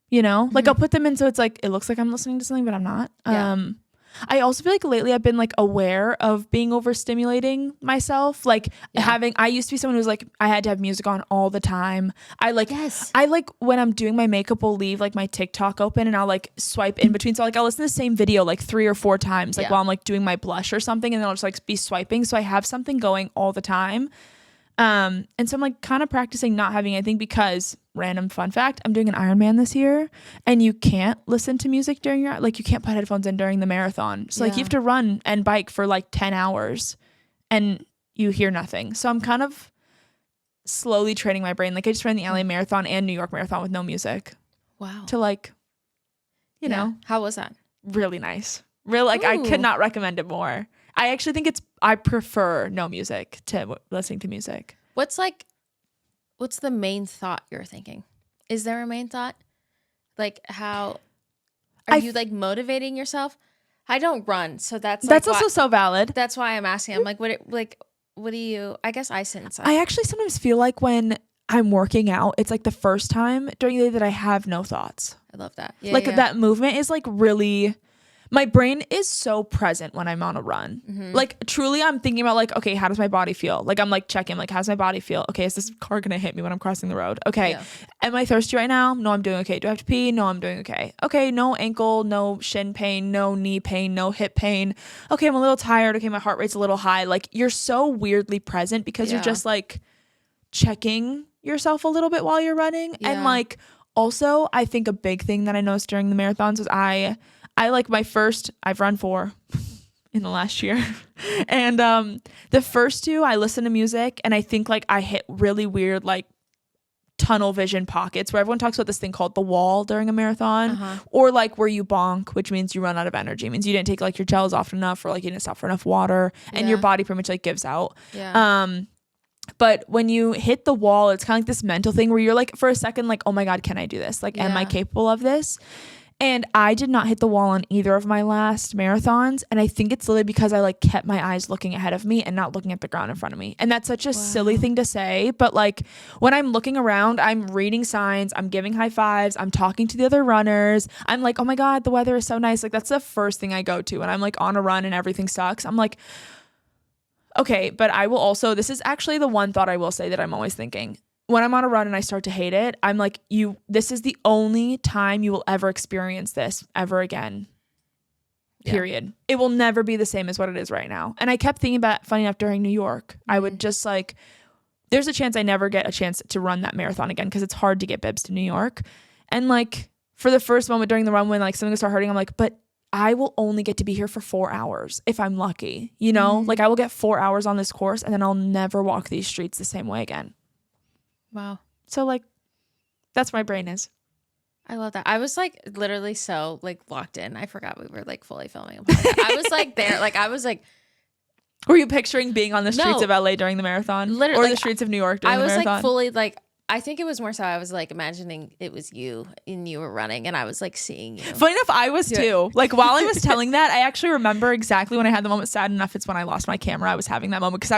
You know, like I'll put them in so it's like it looks like I'm listening to something, but I'm not. I also feel like lately I've been like aware of being overstimulating myself. Like I used to be someone who's like, I had to have music on all the time. I like when I'm doing my makeup, will leave like my TikTok open and I'll like swipe in between. So like I'll listen to the same video like 3 or 4 times, like while I'm like doing my blush or something. And then I'll just like be swiping. So I have something going all the time. And so I'm like kind of practicing not having anything because random fun fact, I'm doing an Ironman this year and you can't listen to music during you can't put headphones in during the marathon. So like you have to run and bike for like 10 hours and you hear nothing. So I'm kind of slowly training my brain. Like I just ran the LA marathon and New York marathon with no music. Wow. To like, you know. How was that? Really nice. Like I could not recommend it more. I actually think I prefer no music to listening to music. What's the main thought you're thinking? Is there a main thought? Like how are you like motivating yourself? I don't run, so that's also so valid. That's why I'm asking. I'm like, what do you? I guess I sit inside. I actually sometimes feel like when I'm working out, it's like the first time during the day that I have no thoughts. I love that. That movement is like really. My brain is so present when I'm on a run. Like truly I'm thinking about like, okay, how does my body feel? Like I'm like checking, like, how's my body feel? Okay, is this car gonna hit me when I'm crossing the road? Okay. Am I thirsty right now? No, I'm doing okay. Do I have to pee? No, I'm doing okay. Okay, no ankle, no shin pain, no knee pain, no hip pain. Okay, I'm a little tired. Okay, my heart rate's a little high. Like you're so weirdly present because you're just like checking yourself a little bit while you're running. And like also I think a big thing that I noticed during the marathons was I like I've run 4 in the last year. And the first 2 I listen to music and I think like I hit really weird like tunnel vision pockets where everyone talks about this thing called the wall during a marathon, or like where you bonk, which means you run out of energy. It means you didn't take like your gels often enough, or like you didn't stop for enough water, and your body pretty much like gives out. But when you hit the wall, it's kind of like this mental thing where you're like for a second like, oh my God, can I do this? Like, am I capable of this? And I did not hit the wall on either of my last marathons. And I think it's literally because I like kept my eyes looking ahead of me and not looking at the ground in front of me. And that's such a silly thing to say. But like when I'm looking around, I'm reading signs, I'm giving high fives, I'm talking to the other runners. I'm like, oh my God, the weather is so nice. Like that's the first thing I go to when I'm like on a run and everything sucks. I'm like, okay, but I will also, this is actually the one thought I will say that I'm always thinking. When I'm on a run and I start to hate it, I'm like, this is the only time you will ever experience this ever again. Period. It will never be the same as what it is right now. And I kept thinking about, funny enough, during New York, I would just like, there's a chance I never get a chance to run that marathon again because it's hard to get bibs to New York. And like for the first moment during the run when like something will start hurting, I'm like, but I will only get to be here for 4 hours if I'm lucky, you know? Like I will get 4 hours on this course and then I'll never walk these streets the same way again. Wow. So like that's my brain is. I love that. I was like literally so like locked in. I forgot we were like fully filming a podcast. I was like there. Like I was like, were you picturing being on the streets of LA during the marathon? Literally, or like, the streets of New York during the marathon? I was like fully like, I think it was more so I was like imagining it was you and you were running and I was like seeing you. Funny enough, I was too. Like while I was telling that, I actually remember exactly when I had the moment. Sad enough, it's when I lost my camera. I was having that moment because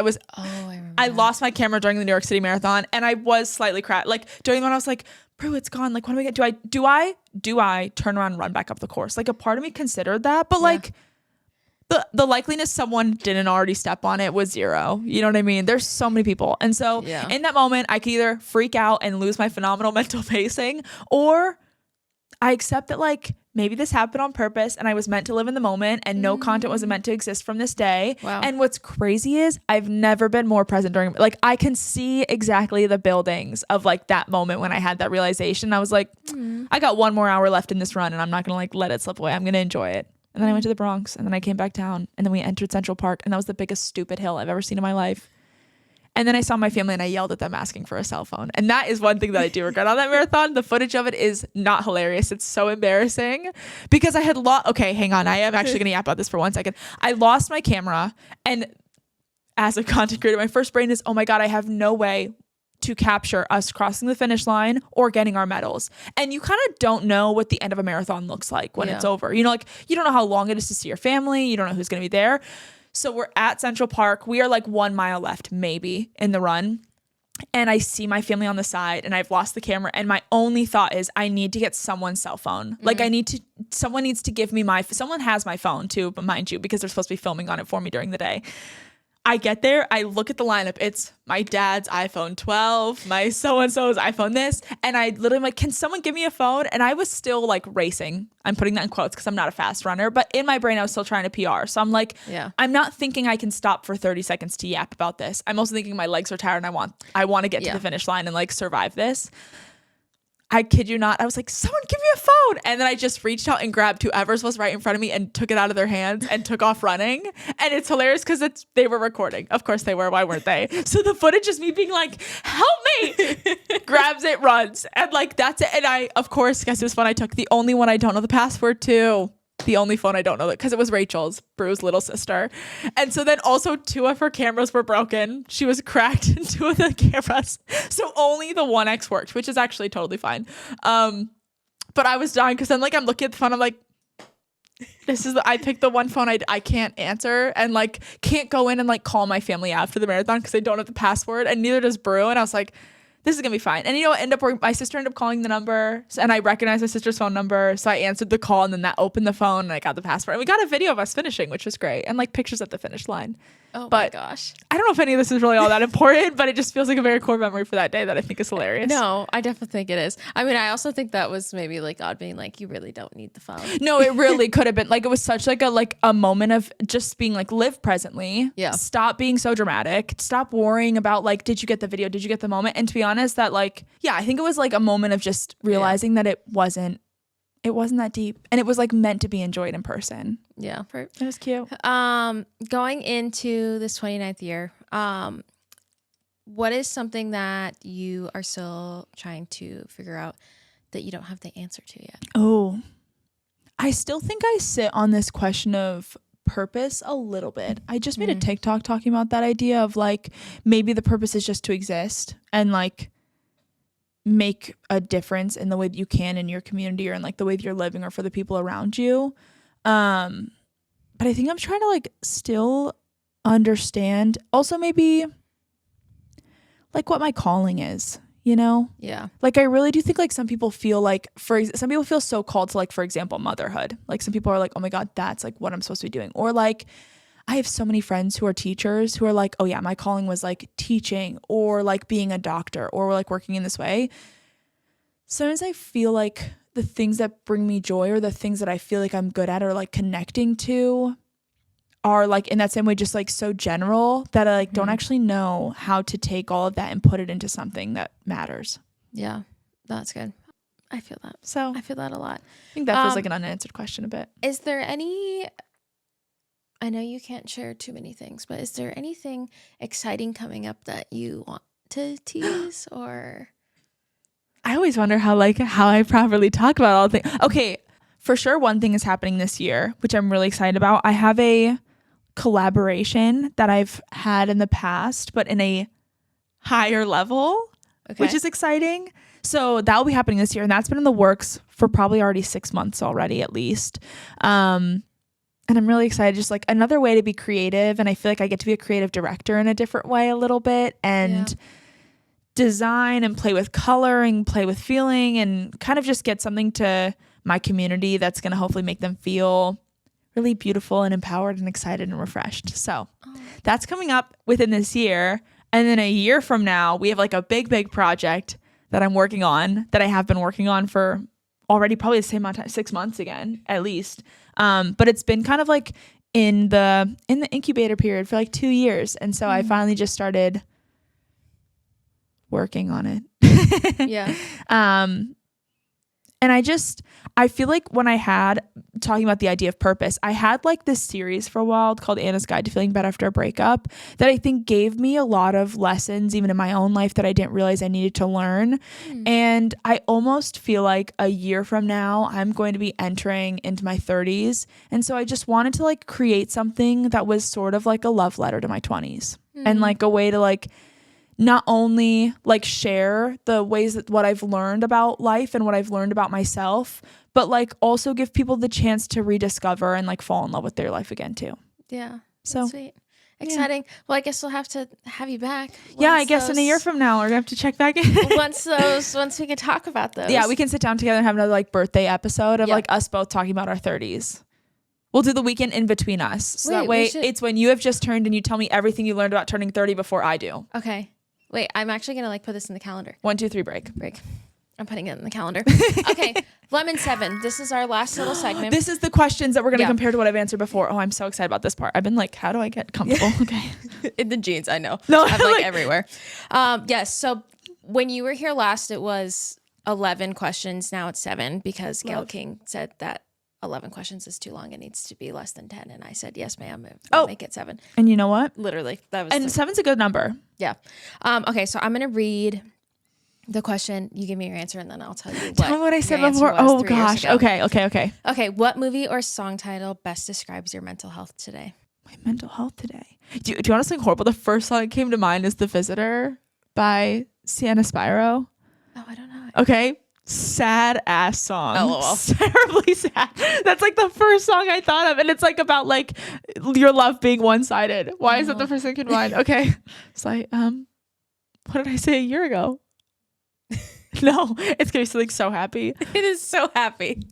I lost my camera during the New York City Marathon and I was slightly cracked. Like during the one I was like, bro, it's gone. Like when do we get, do I turn around and run back up the course? Like a part of me considered that, but like the likeliness someone didn't already step on it was 0. You know what I mean? There's so many people. And so in that moment, I could either freak out and lose my phenomenal mental pacing, or I accept that like maybe this happened on purpose and I was meant to live in the moment and no content wasn't meant to exist from this day. Wow. And what's crazy is I've never been more present during, like I can see exactly the buildings of like that moment when I had that realization. I was like, I got 1 more hour left in this run and I'm not going to like let it slip away. I'm going to enjoy it. And then I went to the Bronx and then I came back down and then we entered Central Park and that was the biggest stupid hill I've ever seen in my life. And then I saw my family and I yelled at them asking for a cell phone. And that is one thing that I do regret on that marathon. The footage of it is not hilarious. It's so embarrassing because I had okay, hang on. I am actually going to yap about this for 1 second. I lost my camera and as a content creator, my first brain is, oh my God, I have no way to capture us crossing the finish line or getting our medals. And you kind of don't know what the end of a marathon looks like when it's over. You know, like you don't know how long it is to see your family. You don't know who's going to be there. So we're at Central Park. We are like 1 mile left, maybe, in the run. And I see my family on the side and I've lost the camera. And my only thought is I need to get someone's cell phone. Like someone needs to give me someone has my phone too, but mind you, because they're supposed to be filming on it for me during the day. I get there, I look at the lineup. It's my dad's iPhone 12, my so-and-so's iPhone this. And I literally am like, can someone give me a phone? And I was still like racing. I'm putting that in quotes because I'm not a fast runner. But in my brain, I was still trying to PR. So I'm like, I'm not thinking I can stop for 30 seconds to yap about this. I'm also thinking my legs are tired and I want to get to the finish line and like survive this. I kid you not. I was like, someone give me a phone. And then I just reached out and grabbed whoever's was right in front of me and took it out of their hands and took off running. And it's hilarious because they were recording. Of course they were. Why weren't they? So the footage is me being like, help me. Grabs it, runs. And like, that's it. And I, of course, guess this phone I took, the only one I don't know the password to. The only phone I don't know, because it was Rachel's, Bru's little sister. And so then also 2 of her cameras were broken. She was cracked in 2 of the cameras. So only the 1X worked, which is actually totally fine. But I was dying because then like I'm looking at the phone, I'm like, I picked the one phone I can't answer and like can't go in and like call my family after the marathon because they don't have the password and neither does Bru. And I was like, this is gonna be fine. And you know what? My sister ended up calling the number, and I recognized my sister's phone number, so I answered the call, and then that opened the phone, and I got the passport, and we got a video of us finishing, which was great, and like pictures at the finish line. Oh but my gosh. I don't know if any of this is really all that important, but it just feels like a very core memory for that day that I think is hilarious. No, I definitely think it is. I mean, I also think that was maybe like God being like, you really don't need the phone. No, it really could have been. Like, it was such like a moment of just being like, live presently. Yeah. Stop being so dramatic. Stop worrying about like, did you get the video? Did you get the moment? And to be honest, that like, yeah, I think it was like a moment of just realizing that it wasn't that deep, and it was like meant to be enjoyed in person. Yeah. It was cute. Going into this 29th year, what is something that you are still trying to figure out that you don't have the answer to yet? Oh, I still think I sit on this question of purpose a little bit. I just made a TikTok talking about that idea of like, maybe the purpose is just to exist and like make a difference in the way that you can in your community or in like the way that you're living or for the people around you. But I think I'm trying to like still understand also maybe like what my calling is, you know? Yeah. Like I really do think like some people feel like some people feel so called to like, for example, motherhood. Like some people are like, oh my God, that's like what I'm supposed to be doing. Or like I have so many friends who are teachers who are like, oh yeah, my calling was like teaching or like being a doctor or like working in this way. Sometimes I feel like the things that bring me joy or the things that I feel like I'm good at or like connecting to are like in that same way just like so general that I like don't actually know how to take all of that and put it into something that matters. Yeah, that's good. I feel that. So I feel that a lot. I think that feels like an unanswered question a bit. Is there any, I know you can't share too many things, but is there anything exciting coming up that you want to tease or? I always wonder how I properly talk about all things. Okay, for sure one thing is happening this year, which I'm really excited about. I have a collaboration that I've had in the past, but in a higher level, which is exciting. So that will be happening this year, and that's been in the works for probably already 6 months already, at least. And I'm really excited, just like another way to be creative. And I feel like I get to be a creative director in a different way a little bit and design and play with color and play with feeling and kind of just get something to my community that's going to hopefully make them feel really beautiful and empowered and excited and refreshed. So that's coming up within this year. And then a year from now, we have like a big project that I'm working on that I have been working on for already probably the same amount of time, 6 months again, at least. But it's been kind of like in the incubator period for like 2 years. And so I finally just started working on it. Yeah. And I feel like when I had talking about the idea of purpose, I had like this series for a while called Anna's Guide to Feeling Better After a Breakup that I think gave me a lot of lessons, even in my own life, that I didn't realize I needed to learn. And I almost feel like a year from now, I'm going to be entering into my 30s. And so I just wanted to like create something that was sort of like a love letter to my 20s and like a way to like not only like share the ways that what I've learned about life and what I've learned about myself, but like also give people the chance to rediscover and like fall in love with their life again too. Yeah. So sweet. Exciting. Yeah. Well, I guess we'll have to have you back. Yeah, I guess in a year from now we're gonna have to check back in. once we can talk about those. Yeah, we can sit down together and have another like birthday episode of like us both talking about our 30s. We'll do the weekend in between us. So that way it's when you have just turned and you tell me everything you learned about turning 30 before I do. Okay. Wait, I'm actually going to like put this in the calendar. 1, 2, 3, break. I'm putting it in the calendar. Okay. Lemon 7. This is our last little segment. This is the questions that we're going to compare to what I've answered before. Oh, I'm so excited about this part. I've been like, how do I get comfortable? Okay. In the jeans, I know. No, I'm like everywhere. Yes. So when you were here last, it was 11 questions. Now it's 7 because Gail King said that 11 questions is too long. It needs to be less than 10. And I said, yes, ma'am. I'll make it 7. And you know what? Literally. That was. And 7's a good number. Yeah. Okay. So I'm going to read the question. You give me your answer and then I'll tell you Tell me what I said before. Oh gosh. Okay. Okay. What movie or song title best describes your mental health today? My mental health today. Do you want to sing horrible? The first song that came to mind is The Visitor by Sienna Spiro. Oh, I don't know. Okay. Sad ass song. Oh, terribly sad. That's like the first song I thought of, and it's like about like your love being one-sided. Why is that the first thing in mind? Okay, it's like what did I say a year ago? No, it's gonna be something so happy. It is so happy.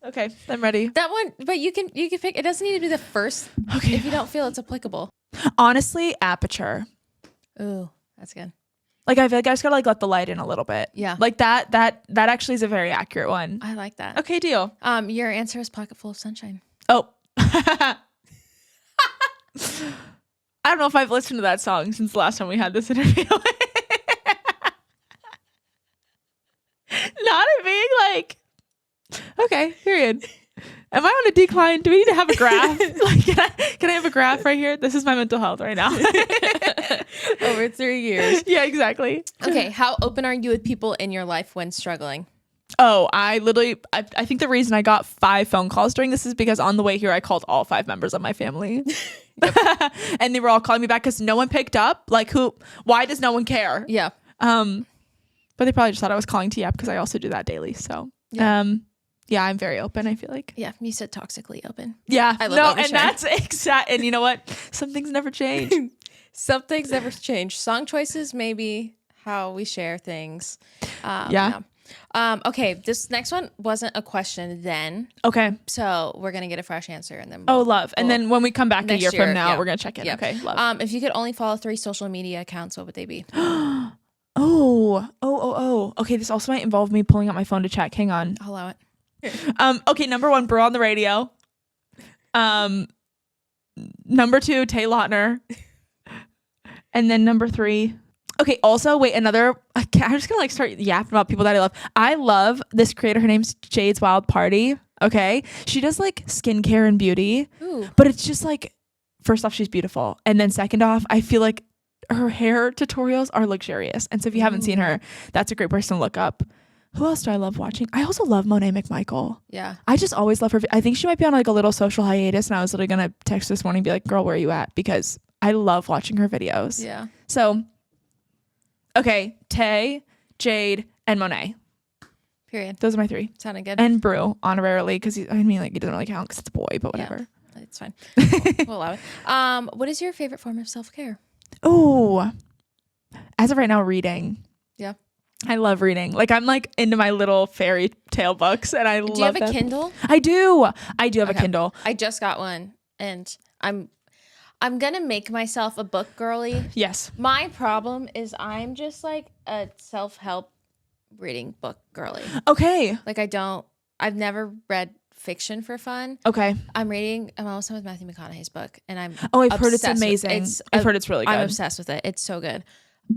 Okay, I'm ready. That one, but you can pick. It doesn't need to be the first. Okay. If you don't feel it's applicable. Honestly, aperture. Ooh, that's good. Like I feel like I just gotta like let the light in a little bit. Yeah. Like that actually is a very accurate one. I like that. Okay, deal. Your answer is Pocket Full of Sunshine. Oh. I don't know if I've listened to that song since the last time we had this interview. Not it being like, okay, period. Am I on a decline? Do we need to have a graph? Like, can I have a graph right here? This is my mental health right now. Over 3 years. Yeah, exactly. Okay, how open are you with people in your life when struggling? Oh, I think the reason I got 5 phone calls during this is because on the way here, I called all 5 members of my family. And they were all calling me back because no one picked up. Like, why does no one care? Yeah. But they probably just thought I was calling Tia because I also do that daily. So, yeah, I'm very open, I feel like. Yeah, you said toxically open. Yeah. I love and that's exact. And you know what? Some things never change. Some things never change. Song choices, maybe how we share things. Yeah. Okay, this next one wasn't a question then. Okay. So we're going to get a fresh answer. And then love. And then when we come back a year from now, we're going to check in. Yeah. Okay, love. If you could only follow 3 social media accounts, what would they be? Oh. Okay, this also might involve me pulling out my phone to check. Hang on. I'll allow it. Okay, number 1, Bro on the Radio. Number 2, Tay Lautner. And then number 3. Okay, also, wait, I'm just gonna like start yapping about people that I love. I love this creator. Her name's Jade's Wild Party. Okay. She does like skincare and beauty. Ooh. But it's just like, first off, she's beautiful. And then second off, I feel like her hair tutorials are luxurious. And so if you haven't seen her, that's a great person to look up. Who else do I love watching? I also love Monet McMichael. Yeah. I just always love her. I think she might be on like a little social hiatus. And I was literally going to text this morning and be like, girl, where are you at? Because I love watching her videos. Yeah. So, okay. Tay, Jade, and Monet. Period. Those are my 3. Sounding good. And Brew, honorarily, because he doesn't really count because it's a boy, but whatever. Yeah, it's fine. We'll allow it. What is your favorite form of self-care? Oh, as of right now, reading. Yeah. I love reading. Like I'm like into my little fairy tale books and I love them. Do you have a Kindle? I do. I do have a Kindle. I just got one and I'm going to make myself a book girly. Yes. My problem is I'm just like a self-help reading book girly. Okay. Like I've never read fiction for fun. Okay. I'm almost done with Matthew McConaughey's book and I've heard it's amazing. I've heard it's really good. I'm obsessed with it. It's so good.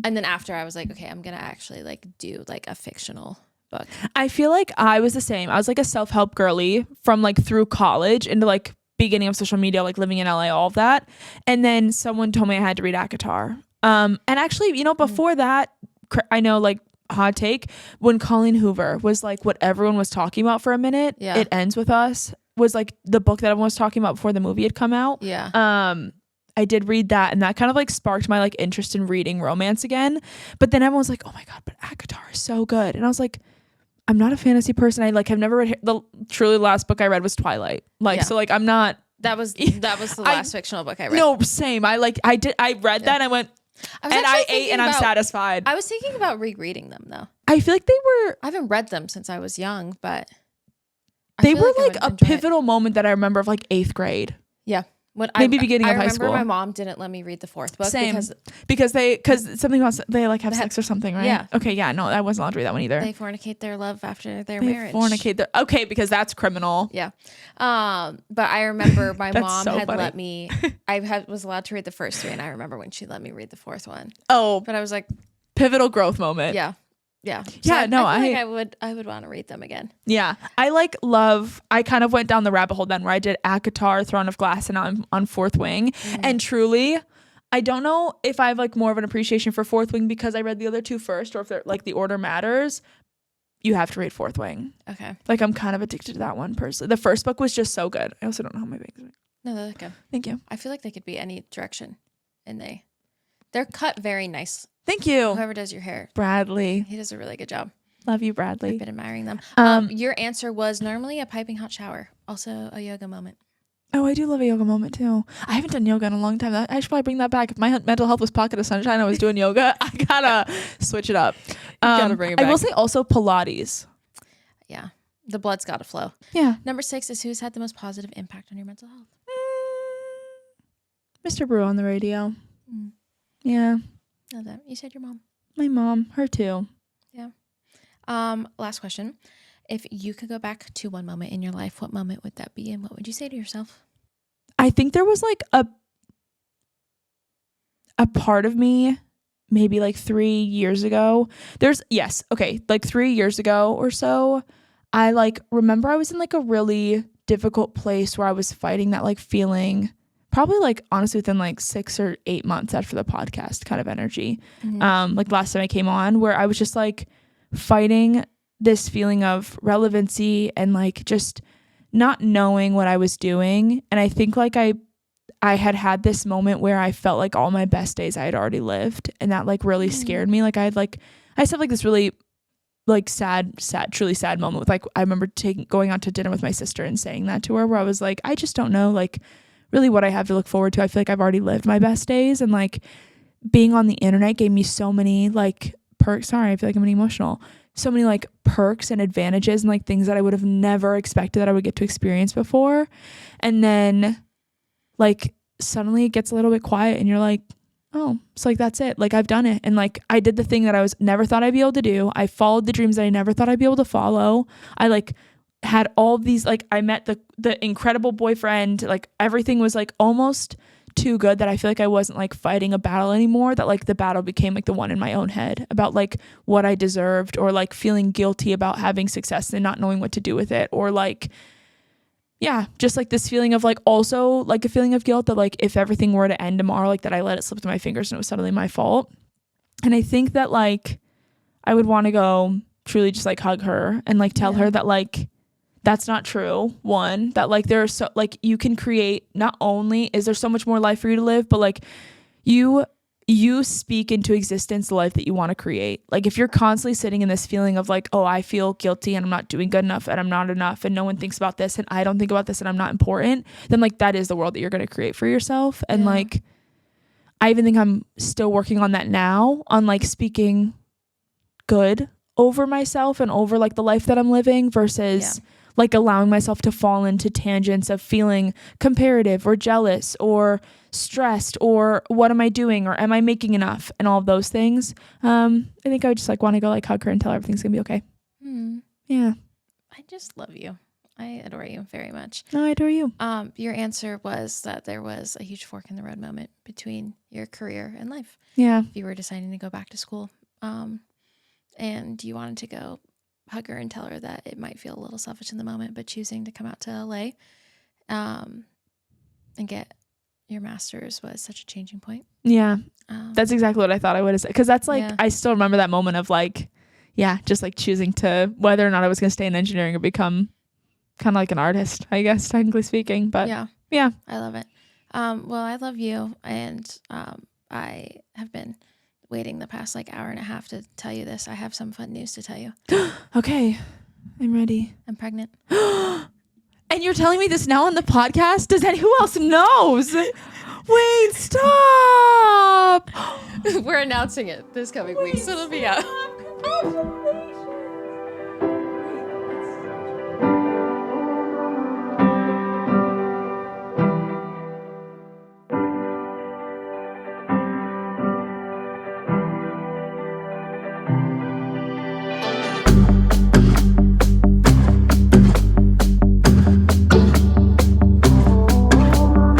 And then after I was like, okay, I'm going to actually like do like a fictional book. I feel like I was the same. I was like a self-help girly from like through college into like beginning of social media, like living in LA, all of that. And then someone told me I had to read ACOTAR. And actually, before that, I know like hot take, when Colleen Hoover was like what everyone was talking about for a minute, It Ends With Us was like the book that everyone was talking about before the movie had come out. Yeah. I did read that and that kind of like sparked my like interest in reading romance again. But then everyone was like, oh my God, but ACOTAR is so good. And I was like, I'm not a fantasy person. I like have never read the last book I read was Twilight. So like I'm not. That was the last fictional book I read. No, same. I read that and I went and I ate and I'm satisfied. I was thinking about rereading them though. I feel like I haven't read them since I was young, but they were like a pivotal moment that I remember of like 8th grade. Yeah. Beginning of high school. I remember my mom didn't let me read the 4th book. Same. Because something else, they like have sex or something, right? Yeah. Okay, yeah, no, I wasn't allowed to read that one either. They fornicate their love after their marriage. Okay, because that's criminal. Yeah. But I remember my mom had funny. let me, was allowed to read the first 3 and I remember when she let me read the 4th one. Oh. But I was like. Pivotal growth moment. Yeah. Yeah. So yeah, I would want to read them again. Yeah. I kind of went down the rabbit hole then where I did ACOTAR, Throne of Glass, and now I'm on Fourth Wing. And truly, I don't know if I have like more of an appreciation for Fourth Wing because I read the other 2 first or if they're like the order matters. You have to read Fourth Wing. Okay. Like I'm kind of addicted to that one personally. The first book was just so good. I also don't know how my bangs are. No, they're good. Thank you. I feel like they could be any direction and they're cut very nice. Thank you. Whoever does your hair. Bradley. He does a really good job. Love you, Bradley. I've been admiring them. Your answer was normally a piping hot shower. Also a yoga moment. Oh, I do love a yoga moment too. I haven't done yoga in a long time. I should probably bring that back. If my mental health was pocket of sunshine, I was doing yoga. I gotta switch it up. Gotta bring it I will back. say also Pilates. Yeah. The blood's got to flow. Yeah. Number 6 is who's had the most positive impact on your mental health? Mr. Brew on the radio. Mm. Yeah. Know that. You said your mom. My mom. Her too. Yeah. Last question. If you could go back to one moment in your life, what moment would that be? And what would you say to yourself? I think there was like a part of me maybe like 3 years ago. Like 3 years ago or so, I like remember I was in like a really difficult place where I was fighting that like feeling, probably like honestly within like 6 or 8 months after the podcast kind of energy. Like last time I came on, where I was just like fighting this feeling of relevancy and like just not knowing what I was doing. And I think like I had this moment where I felt like all my best days I had already lived, and that like really scared me. Like I just had like this really like truly sad moment with like, I remember going out to dinner with my sister and saying that to her, where I was like, I just don't know like really what I have to look forward to. I feel like I've already lived my best days, and like being on the internet gave me so many like perks. Sorry, I feel like I'm getting emotional. So many like perks and advantages and like things that I would have never expected that I would get to experience before. And then like suddenly it gets a little bit quiet and you're like, oh, it's like, that's it. Like I've done it. And like, I did the thing that I never thought I'd be able to do. I followed the dreams that I never thought I'd be able to follow. I like had all these, like I met the incredible boyfriend. Like everything was like almost too good that I feel like I wasn't like fighting a battle anymore, that like the battle became like the one in my own head about like what I deserved, or like feeling guilty about having success and not knowing what to do with it, or like, yeah, just like this feeling of like also like a feeling of guilt that like if everything were to end tomorrow, like that I let it slip through my fingers and it was suddenly my fault. And I think that like I would want to go truly just like hug her and like tell her that like that's not true. One, that like there's so like you can create, not only is there so much more life for you to live, but like you speak into existence the life that you want to create. Like if you're constantly sitting in this feeling of like, oh, I feel guilty and I'm not doing good enough and I'm not enough and no one thinks about this and I don't think about this and I'm not important, then like that is the world that you're going to create for yourself. And like I even think I'm still working on that now, on like speaking good over myself and over like the life that I'm living versus like allowing myself to fall into tangents of feeling comparative or jealous or stressed or what am I doing or am I making enough and all of those things. I think I would just like want to go like hug her and tell her everything's gonna be okay. Yeah. I just love you. I adore you very much. No, I adore you. Your answer was that there was a huge fork in the road moment between your career and life. Yeah. If you were deciding to go back to school, and you wanted to go hug her and tell her that it might feel a little selfish in the moment, but choosing to come out to LA and get your master's was such a changing point. Yeah. That's exactly what I thought I would have said. Because that's like, I still remember that moment of like, just like choosing to whether or not I was going to stay in engineering or become kind of like an artist, I guess, technically speaking. But yeah. I love it. Well, I love you. And I have been waiting the past like hour and a half to tell you this. I have some fun news to tell you. Okay. I'm ready. I'm pregnant. And you're telling me this now on the podcast? Who else knows? Wait, stop. We're announcing it this coming week, so it'll be out.